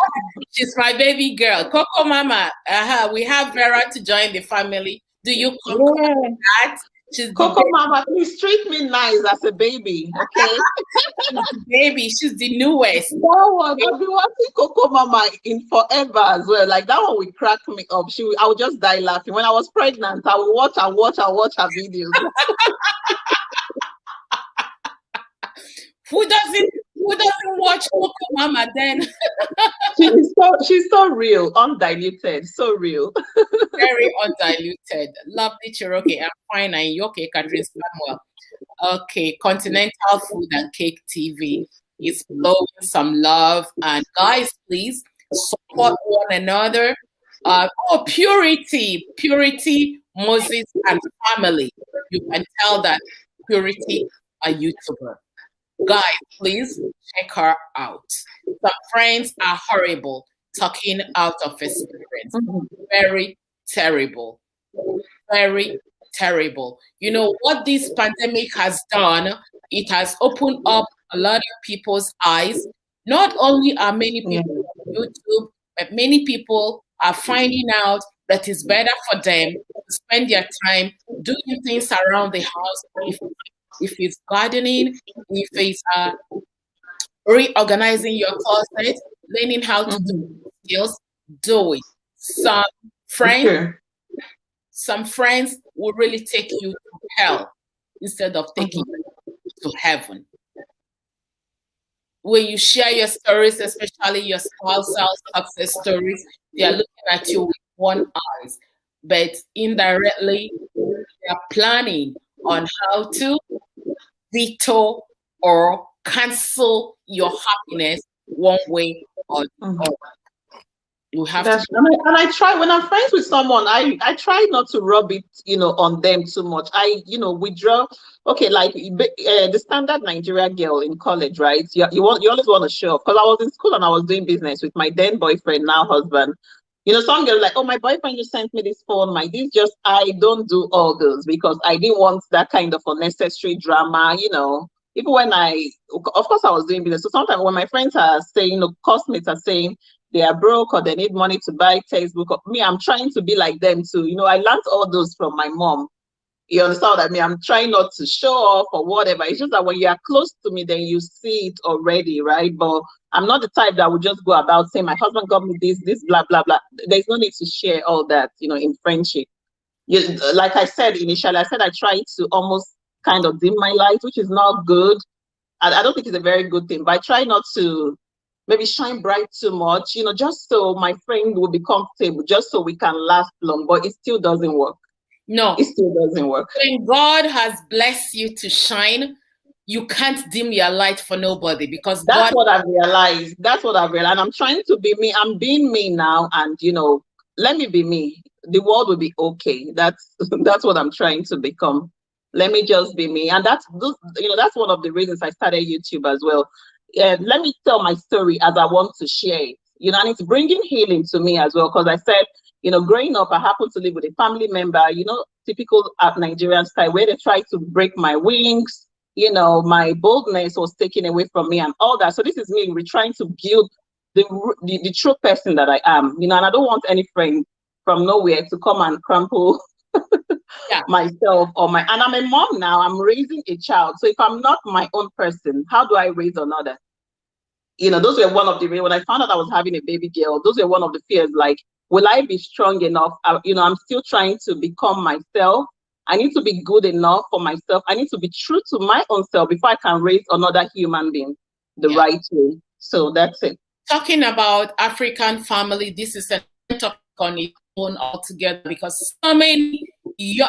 She's my baby girl. Coco Mama. We have Vera to join the family. Do you concur with that? She's Coco Mama, please treat me nice as a baby, okay? She's the baby. She's the newest. That one, I've been watching Coco Mama in forever as well. Like that one will crack me up. I would just die laughing. When I was pregnant, I would watch and watch and watch her videos. Who doesn't watch Coco Mama then? she's so real, undiluted, so real. Very undiluted. Lovely Cherokee. I'm fine. And you okay, Catherine Samuel? Okay, Continental Food and Cake TV is blowing some love. And guys, please support one another. Purity, Moses and family. You can tell that Purity a YouTuber. Guys, please check her out. Some friends are horrible, talking out of experience. Very terrible. Very terrible. You know what this pandemic has done? It has opened up a lot of people's eyes. Not only are many people on YouTube, but many people are finding out that it's better for them to spend their time doing things around the house. If it's gardening, if it's reorganizing your closet, learning how to do skills, do it. Some friends will really take you to hell instead of taking you to heaven. When you share your stories, especially your spousal success stories, they are looking at you with one eye, but indirectly they are planning on how to veto or cancel your happiness one way or another. You have to. And I try when I'm friends with someone, I try not to rub it, on them too much. I, withdraw. Okay, like the standard Nigeria girl in college, right? You always want to show off. Because I was in school and I was doing business with my then boyfriend, now husband. Some girls like, oh, my boyfriend just sent me this phone. I don't do all those because I didn't want that kind of unnecessary drama, Even when of course I was doing business. So sometimes when my friends are saying, classmates are saying they are broke or they need money to buy textbook, me, I'm trying to be like them too. I learned all those from my mom. You understand what I mean? I'm trying not to show off or whatever. It's just that when you are close to me, then you see it already, right? But I'm not the type that would just go about saying my husband got me this, blah, blah, blah. There's no need to share all that, in friendship. Like I said initially, I try to almost kind of dim my light, which is not good. I don't think it's a very good thing, but I try not to maybe shine bright too much, just so my friend will be comfortable, just so we can last long, but it still doesn't work. No, it still doesn't work. When God has blessed you to shine, you can't dim your light for nobody because that's what I've realized. And I'm trying to be me. I'm being me now, and let me be me. The world will be okay. That's what I'm trying to become. Let me just be me, and that's one of the reasons I started YouTube as well. Let me tell my story as I want to share it. And it's bringing healing to me as well, because I said, growing up, I happened to live with a family member, typical Nigerian style, where they try to break my wings. My boldness was taken away from me and all that. So this is me trying to build the true person that I am, and I don't want any friend from nowhere to come and crumple myself and I'm a mom now. I'm raising a child. So if I'm not my own person, how do I raise another? those were one of the, when I found out I was having a baby girl, those were one of the fears, like, will I be strong enough? I'm still trying to become myself. I need to be good enough for myself. I need to be true to my own self before I can raise another human being the right way. So that's it. Talking about African family, this is a topic on its own altogether, because so many,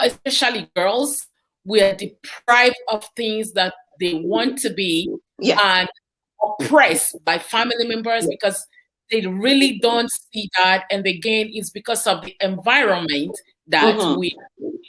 especially girls, we are deprived of things that they want to be, and oppressed by family members because they really don't see that. And again, it's because of the environment that we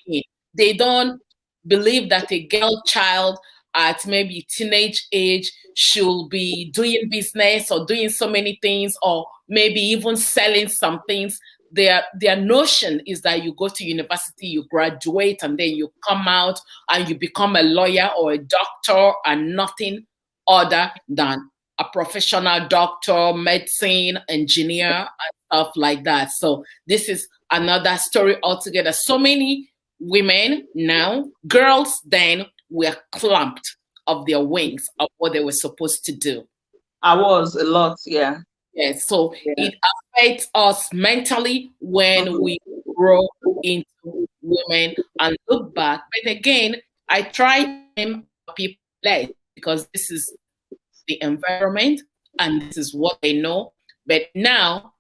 in. They don't believe that a girl child at maybe teenage age should be doing business or doing so many things, or maybe even selling some things. Their notion is that you go to university, you graduate, and then you come out and you become a lawyer or a doctor and nothing other than a professional doctor, medicine, engineer, and stuff like that. So this is another story altogether. So many women now, girls then, were clamped of their wings of what they were supposed to do. I was a lot, yeah. Yes, so it affects us mentally when we grow into women and look back. But again, I try to name people less because this is the environment and this is what they know. But now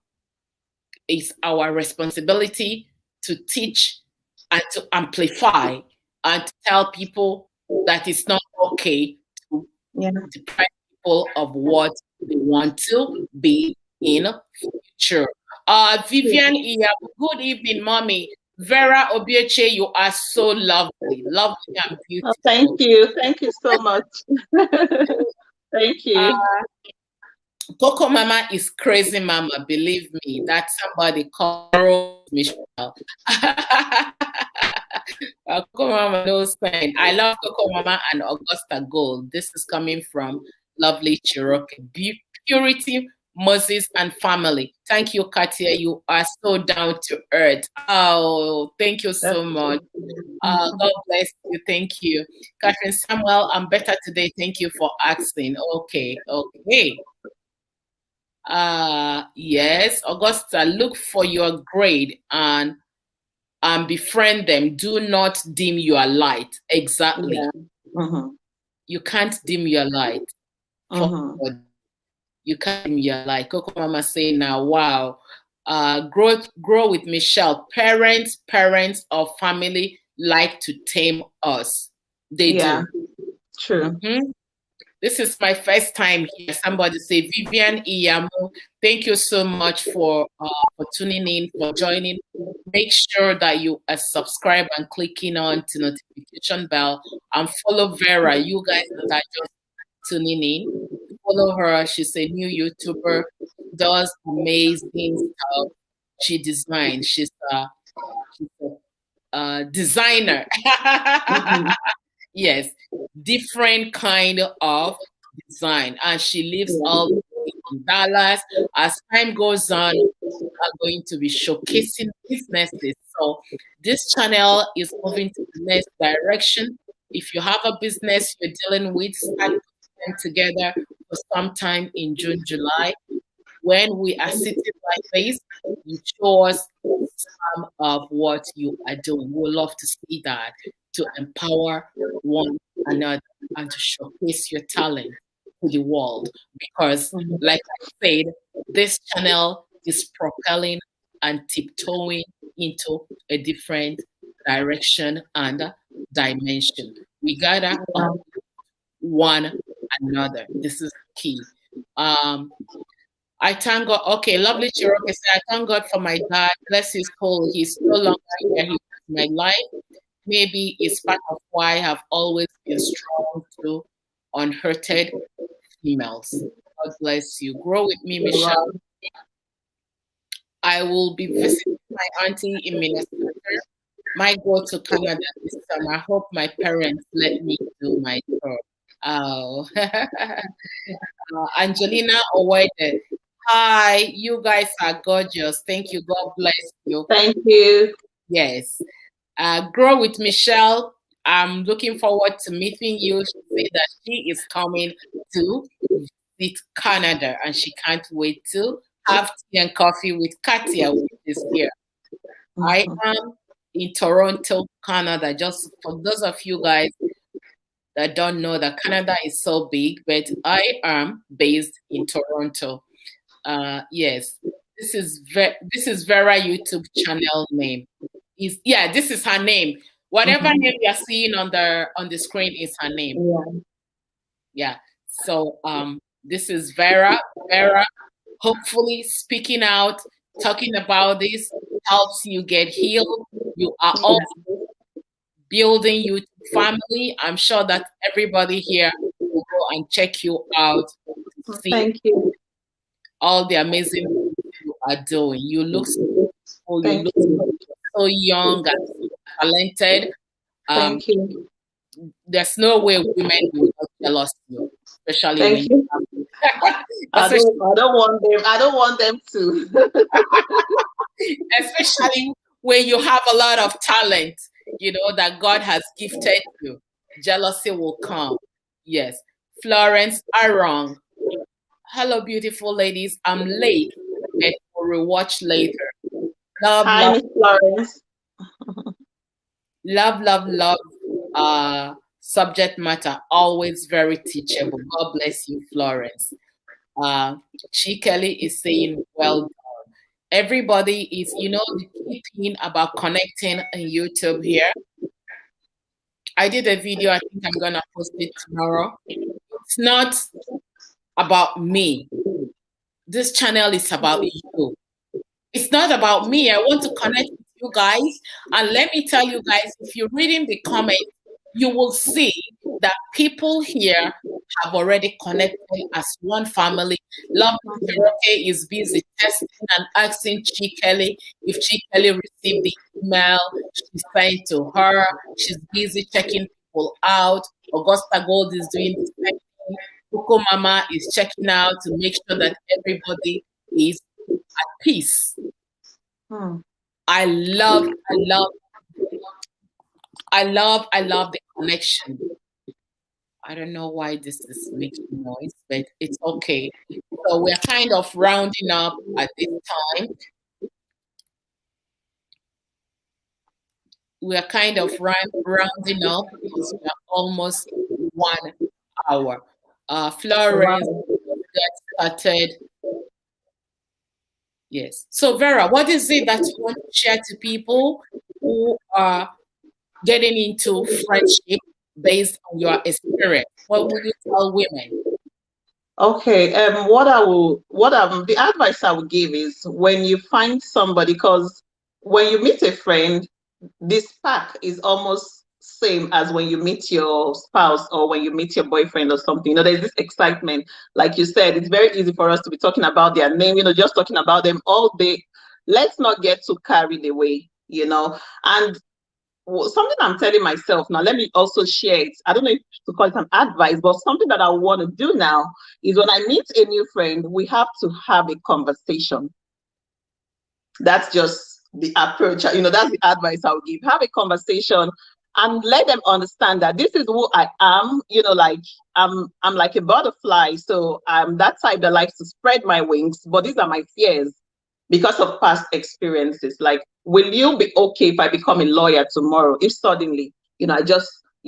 it's our responsibility to teach and to amplify and to tell people that it's not okay to deprive people of what they want to be in future. Vivian Iya, good evening, mommy. Vera Obieche, you are so lovely, lovely and beautiful. Oh, thank you so much. Thank you. Coco Mama is crazy mama, believe me. That's somebody called Michelle. Coco Mama knows pain. I love Coco Mama and Augusta Gold. This is coming from lovely Cherokee. Purity, Moses, and family. Thank you, Katia. You are so down to earth. Oh, thank you so much. God bless you. Thank you. Catherine Samuel, I'm better today. Thank you for asking. Okay. Yes, Augusta, look for your grade and befriend them. Do not dim your light. Exactly. You can't dim your light. You can't dim your light. Coco Mama say now, wow. Grow with Michelle. Parents of family like to tame us. They do. True. This is my first time here. Somebody say, Vivian Iyamu, thank you so much for tuning in, for joining. Make sure that you subscribe and clicking on the notification bell and follow Vera. You guys that are just tuning in, follow her. She's a new YouTuber, does amazing stuff. She designs. She's a designer. Yes, different kind of design, and she lives all the way in Dallas. As time goes on, we are going to be showcasing businesses. So this channel is moving to the next direction. If you have a business you're dealing with, start putting them together for sometime in June, July. When we are sitting like this, you show us some of what you are doing. We would love to see that, to empower one another and to showcase your talent to the world. Because, like I said, this channel is propelling and tiptoeing into a different direction and dimension. We gotta one another. This is key. I thank God. Okay, lovely Cherokee said, I thank God for my dad. Bless his soul. He's no longer here. He was my life. Maybe it's part of why I have always been strong to unhurted females. God bless you. Grow with me, Michelle. I will be visiting my auntie in Minnesota. Might go to Canada this summer. I hope my parents let me do my tour. Oh, Angelina Owede. Hi, you guys are gorgeous. Thank you. God bless you. Thank you. Yes. Grow with Michelle. I'm looking forward to meeting you. She said that she is coming to visit Canada, and she can't wait to have tea and coffee with Katia, which is here. I am in Toronto, Canada. Just for those of you guys that don't know that Canada is so big, but I am based in Toronto. Yes, this is Vera YouTube channel name. This is her name. Whatever name you're seeing on the screen is her name. Yeah. So this is Vera. Vera, hopefully speaking out, talking about this helps you get healed. You are all building YouTube family. I'm sure that everybody here will go and check you out to see Thank you. all the amazing things you are doing. You look so beautiful, you look so young and talented. Thank you. There's no way women will not jealous you, especially Thank when you. I especially, don't want them to. especially when you have a lot of talent, you know, that God has gifted you. Jealousy will come. Yes. Florence Arong. Hello, beautiful ladies. I'm late, but we'll rewatch later. Hi, Miss Florence. Love. Subject matter always very teachable. God bless you, Florence. Chi Kelly is saying, well done. Everybody is, you know, the key thing about connecting on YouTube here. I did a video, I think I'm gonna post it tomorrow. It's not about me. This channel is about you. It's not about me. I want to connect with you guys. And let me tell you guys, if you're reading the comments, you will see that people here have already connected as one family. Love is busy testing and asking Chi Kelly if Chi Kelly received the email she sent to her. She's busy checking people out. Augusta Gold is doing the same thing. Coco Mama is checking out to make sure that everybody is at peace. I love the connection. I don't know why this is making noise, but it's okay. So we're kind of rounding up at this time. We're kind of rounding up because we're almost 1 hour. Florence, get started. Yes. So Vera, what is it that you want to share to people who are getting into friendship based on your experience? What would you tell women? Okay, the advice I would give is when you find somebody, because when you meet a friend, this spark is almost same as when you meet your spouse or when you meet your boyfriend or something. You know, there's this excitement. Like you said, it's very easy for us to be talking about their name, you know, just talking about them all day. Let's not get too carried away, you know. And something I'm telling myself now, let me also share it. I don't know if to call it an advice, but something that I want to do now is when I meet a new friend, we have to have a conversation. That's just the approach, you know, that's the advice I would give. Have a conversation and let them understand that this is who I am, you know, like I'm like a butterfly. So I'm that type that likes to spread my wings, but these are my fears because of past experiences. Like, will you be okay if I become a lawyer tomorrow? If suddenly, you know,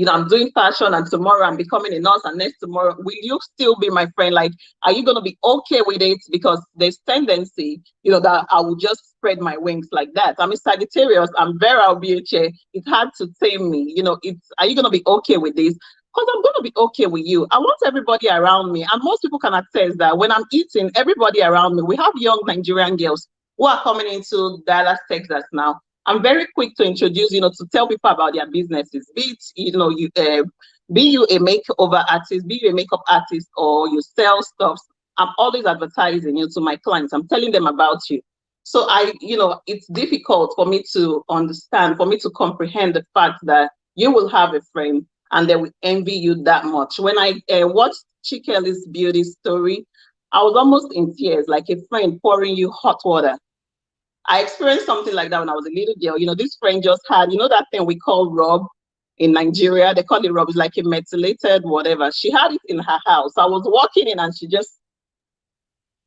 I'm doing fashion and tomorrow I'm becoming a nurse and next tomorrow, will you still be my friend? Like, are you going to be okay with it? Because there's tendency, you know, that I will just spread my wings like that. I'm a Sagittarius. I'm Vera BHA. It's hard to tame me. You know, are you going to be okay with this? Because I'm going to be okay with you. I want everybody around me. And most people can attest that when I'm eating, everybody around me, we have young Nigerian girls who are coming into Dallas, Texas now. I'm very quick to introduce, you know, to tell people about their businesses. Be it, you know, be you a makeover artist, be you a makeup artist, or you sell stuff. I'm always advertising you to my clients. I'm telling them about you. So you know, it's difficult for me to understand, for me to comprehend the fact that you will have a friend and they will envy you that much. When I watched Chi Kelly's beauty story, I was almost in tears, like a friend pouring you hot water. I experienced something like that when I was a little girl. You know, this friend just had, you know, that thing we call rub in Nigeria. They call it rub. It's like a methylated whatever. She had it in her house. I was walking in and she just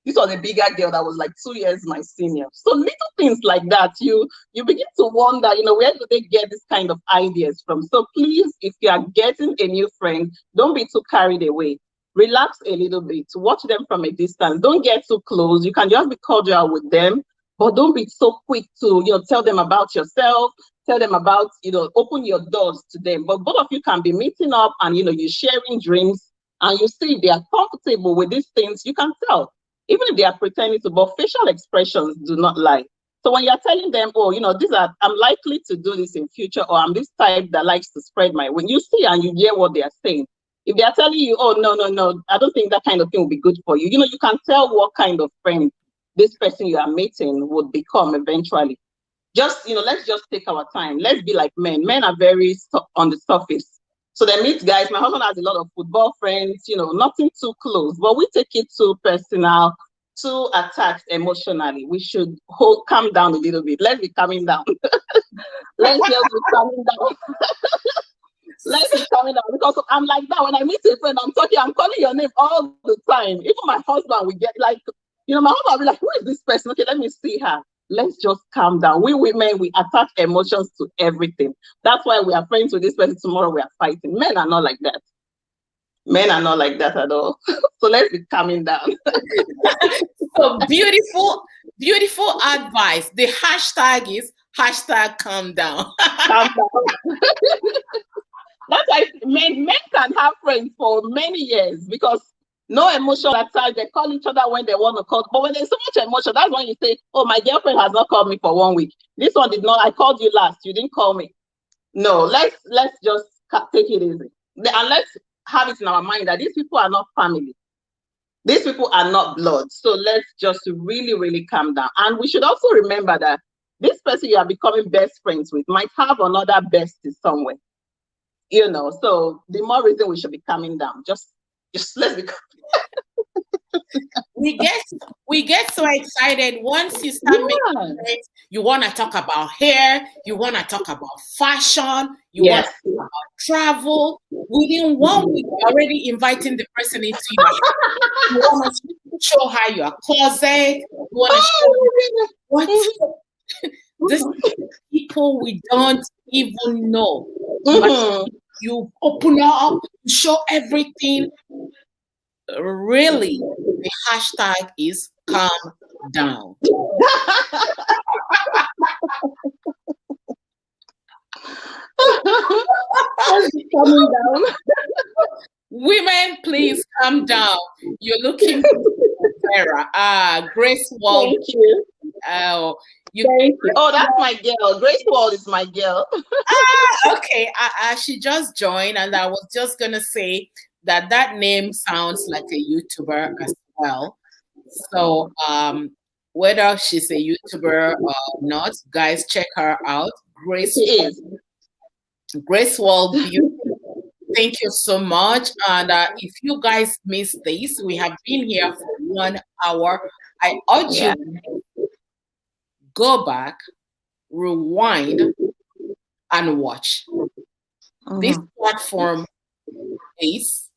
This was a bigger girl that was like 2 years my senior. So little things like that, you begin to wonder, where do they get this kind of ideas from? So please, if you are getting a new friend, don't be too carried away. Relax a little bit. Watch them from a distance. Don't get too close. You can just be cordial with them, but don't be so quick to, tell them about yourself, tell them about, open your doors to them. But both of you can be meeting up and, you're sharing dreams, and you see they are comfortable with these things. You can tell, even if they are pretending to, but facial expressions do not lie. So when you're telling them, oh, I'm likely to do this in future, or I'm this type that likes to spread my wing, you see and you hear what they are saying. If they are telling you, oh, no, I don't think that kind of thing will be good for you, you can tell what kind of friend this person you are meeting would become eventually. Just, let's just take our time. Let's be like men. Men are very on the surface. So they meet guys. My husband has a lot of football friends, nothing too close, but we take it too personal, too attacked emotionally. We should calm down a little bit. Let's be calming down. Let's just be calming down. Let's be calming down, because I'm like that. When I meet a friend, I'm calling your name all the time. Even my husband will get like, my husband will be like, who is this person? Okay, let me see her. Let's just calm down. We women, we attach emotions to everything. That's why we are friends with this person. Tomorrow we are fighting. Men are not like that. Men are not like that at all. So let's be calming down. So beautiful advice. The hashtag is #calm down. Calm down. That's why men can have friends for many years, because no emotional attach. They call each other when they want to call. But when there's so much emotion, that's when you say, oh, my girlfriend has not called me for 1 week. This one did not. I called you last. You didn't call me. No, let's just take it easy. And let's have it in our mind that these people are not family. These people are not blood. So let's just really, really calm down. And we should also remember that this person you are becoming best friends with might have another bestie somewhere. So the more reason we should be calming down. Just let's be we get so excited once you start making friends. You want to talk about hair, you want to talk about fashion, you want to talk about travel. Within 1 week, you're already inviting the person into your house. You want to show her your closet. You want to show what these people we don't even know. You open up, you show everything. Really, the hashtag is calm down. calming down. Women, please calm down. You're looking Vera. Grace Wald. Thank you. Thank you. Oh, that's my girl. Grace Wald is my girl. Okay. She just joined, and I was just gonna say that name sounds like a YouTuber as well. So whether she's a YouTuber or not, guys, check her out. Grace Wald Beauty. Thank you so much. And if you guys missed this, we have been here for 1 hour. I urge you go back, rewind, and watch. This platform is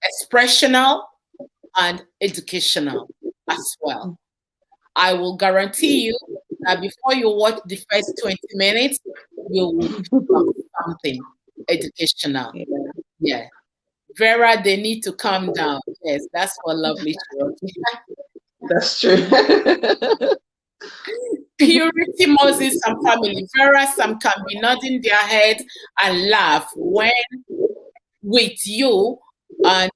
expressional and educational as well. I will guarantee you that before you watch the first 20 minutes, you will do something educational. Yeah. Vera, they need to calm down. Yes, that's for lovely children. That's true. Purity Moses and family. Vera, some can be nodding their head and laugh when with you and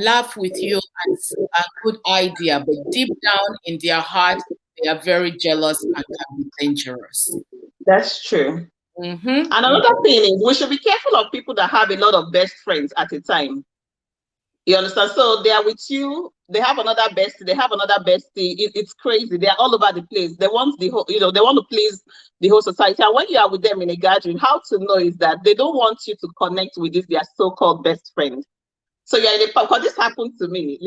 laugh with you as a good idea, but deep down in their heart, they are very jealous and can be dangerous. That's true. And another thing is, we should be careful of people that have a lot of best friends at a time. You understand? So they are with you, they have another bestie, they have another bestie. It's crazy. They are all over the place. They want the whole, they want to please the whole society. And when you are with them in a gathering, how to know is that they don't want you to connect with their so-called best friend. So you're in a pub, because this happened to me,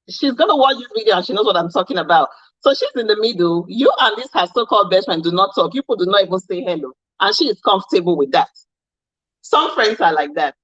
she's gonna watch this video and she knows what I'm talking about. So she's in the middle. You and this her so-called best friend do not talk. People do not even say hello. And she is comfortable with that. Some friends are like that.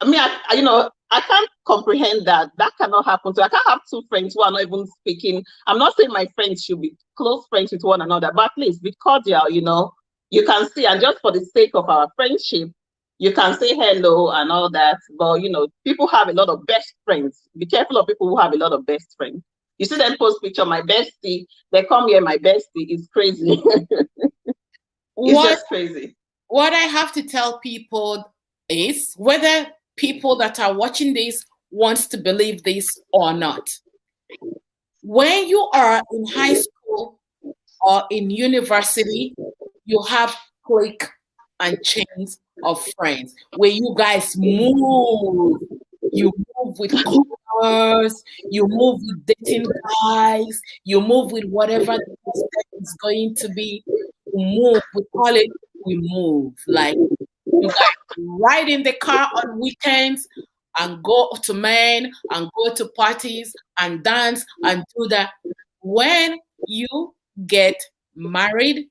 I mean, I can't comprehend that. That cannot happen. So I can't have two friends who are not even speaking. I'm not saying my friends should be close friends with one another, but at least be cordial, You can see, and just for the sake of our friendship, you can say hello and all that. But, people have a lot of best friends. Be careful of people who have a lot of best friends. You see them post picture, my bestie, they come here, my bestie is crazy. It's just crazy. What I have to tell people is whether people that are watching this wants to believe this or not. When you are in high school or in university, you have clique and chains of friends where you guys move. You move with cars, you move with dating guys, you move with whatever the step is going to be. We move, we call it, we move. Like you guys ride in the car on weekends and go to men and go to parties and dance and do that. When you get married,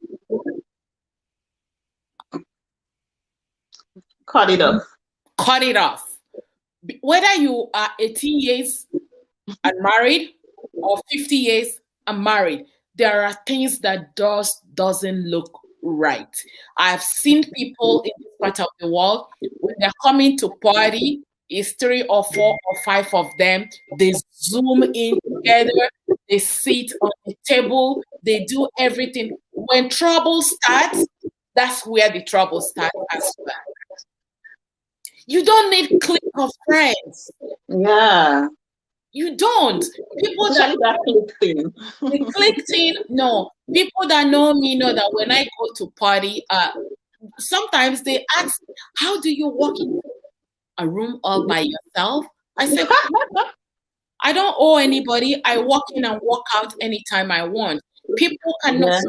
cut it off. Cut it off. Whether you are 18 years and married or 50 years and married, there are things that doesn't look right. I've seen people in this part of the world when they're coming to party, it's 3 or 4 or 5 of them. They zoom in together, they sit on the table, they do everything. When trouble starts, that's where the trouble starts as well. You don't need clique of friends. Yeah. You don't. People that the clique thing, no. People that know me know that when I go to party, sometimes they ask, "How do you walk into a room all by yourself?" I said, "I don't owe anybody. I walk in and walk out anytime I want." People cannot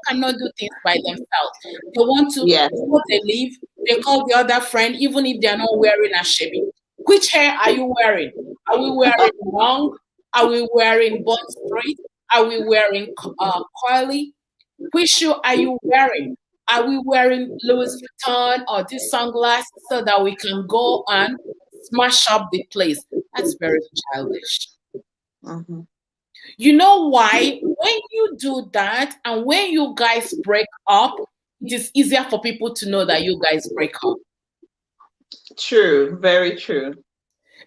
do things by themselves. They want to, before they leave, they call the other friend, even if they're not wearing a shabby. Which hair are you wearing? Are we wearing long? Are we wearing bun straight? Are we wearing curly? Which shoe are you wearing? Are we wearing Louis Vuitton or this sunglasses so that we can go and smash up the place? That's very childish. Mm-hmm. You know why? When you do that and when you guys break up, it is easier for people to know that you guys break up. True, very true.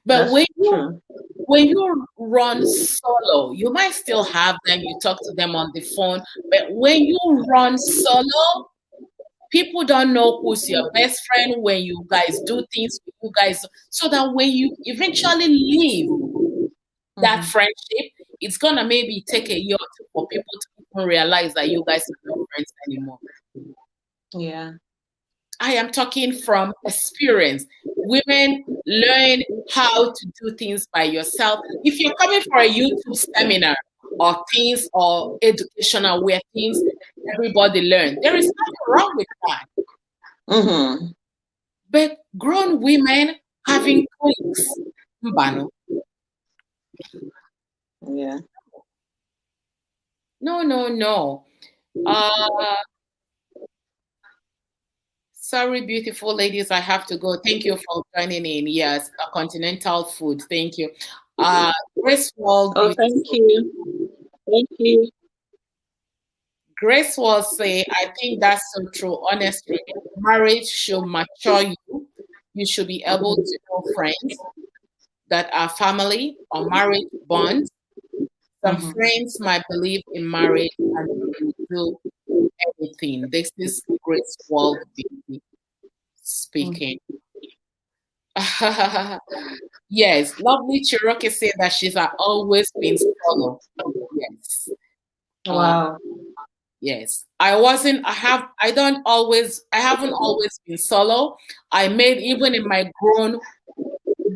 But when you run solo, you might still have them, you talk to them on the phone, but when you run solo, people don't know who's your best friend when you guys do things with you guys, so that when you eventually leave that friendship, it's gonna maybe take a year or two for people to even realize that you guys are not friends anymore. Yeah. I am talking from experience. Women learn how to do things by yourself. If you're coming for a YouTube seminar or things or educational where things everybody learn, there is nothing wrong with that. Mm-hmm. But grown women having cliques, mbano. Yeah. No. Sorry, beautiful ladies, I have to go. Thank you for joining in. Yes, a continental food. Thank you. Grace Wall. Oh, thank you. Thank you. Grace Wall say, I think that's so true. Honestly, marriage should mature you. You should be able to know friends that are family or marriage bonds. Some friends might believe in marriage and do everything. This is Grace Wall speaking. Yes, lovely Cherokee said that she's always been solo. Yes. Wow. Yes. I haven't always been solo. I made, even in my grown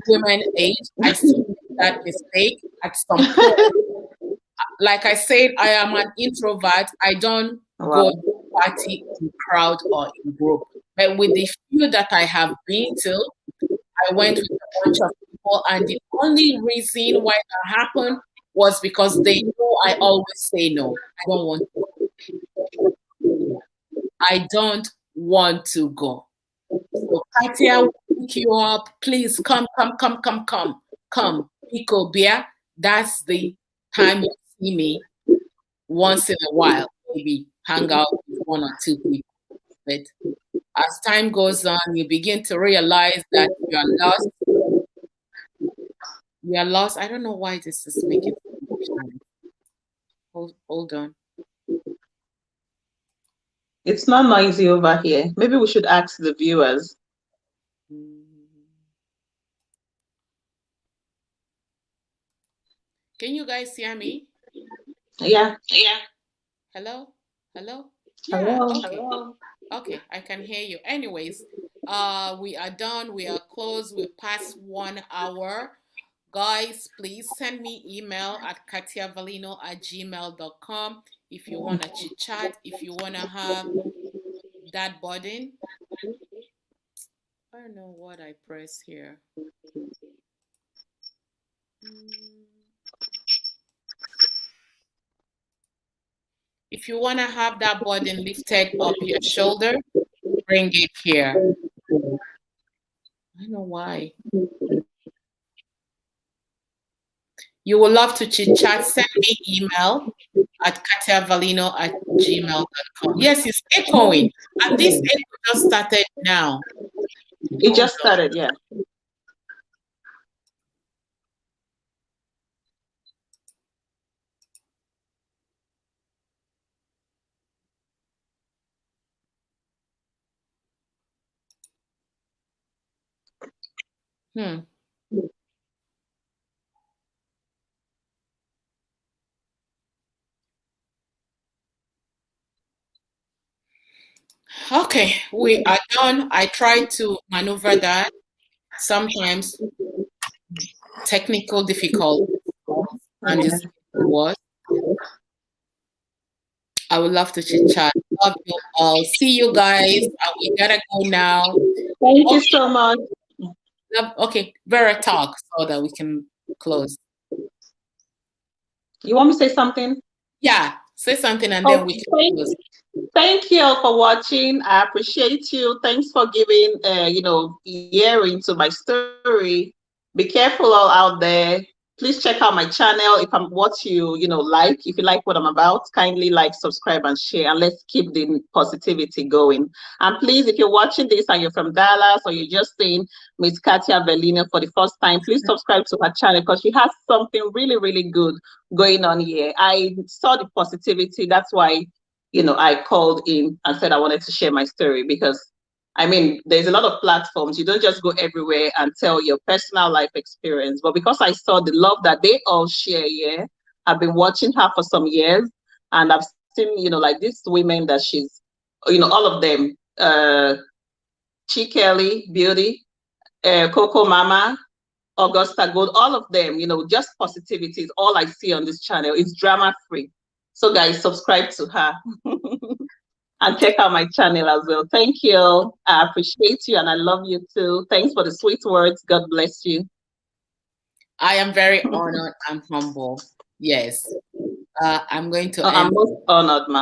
women age, I still made that mistake at some point. Like I said, I am an introvert. I don't go to party in crowd or in group. But with the few that I have been to, I went with a bunch of people, and the only reason why that happened was because they know I always say no. I don't want to go. So Katia, pick you up. Please come. Pico beer. That's the time you see me once in a while. Maybe hang out with one or two people. But as time goes on, you begin to realize that you are lost. You are lost. I don't know why this is making so much noise. Hold on. It's not noisy over here. Maybe we should ask the viewers. Can you guys hear me? Yeah. Hello? Yeah, Hello. okay. Hello. Okay, I can hear you. Anyways, we are done. We are closed. We're past 1 hour. Guys, please send me email at kartiavelino@gmail.com if you want to chit chat, if you want to have that button. I don't know what I press here. If you want to have that button lifted up your shoulder, bring it here. I don't know why. You will love to chit chat. Send me email at kartiavelino@gmail.com. Yes, it's echoing. And this echo just started now. It just started, yeah. Okay, we are done. I tried to maneuver that. Sometimes technical difficulties, and this was. I would love to chit chat. Love you all. See you guys. We gotta go now. Thank you so much. Okay, Vera, talk so that we can close. You want me to say something? Yeah, say something and then we can close. Thank you all for watching. I appreciate you. Thanks for giving, ear into my story. Be careful all out there. Please check out my channel if I'm what you like. If you like what I'm about, kindly like, subscribe, and share. And let's keep the positivity going. And please, if you're watching this and you're from Dallas or you're just seeing Miss Kartiavelino for the first time, please subscribe to her channel because she has something really, really good going on here. I saw the positivity. That's why I called in and said I wanted to share my story because, I mean, there's a lot of platforms. You don't just go everywhere and tell your personal life experience. But because I saw the love that they all share here, I've been watching her for some years and I've seen, like these women that she's, all of them, Chi Kelly, Beauty, Coco Mama, Augusta Gold, all of them, just positivity is all I see on this channel. It's drama free. So guys, subscribe to her and check out my channel as well. Thank you. I appreciate you and I love you too. Thanks for the sweet words. God bless you. I am very honored and humble. Yes. I'm going to end. I'm most honored, ma.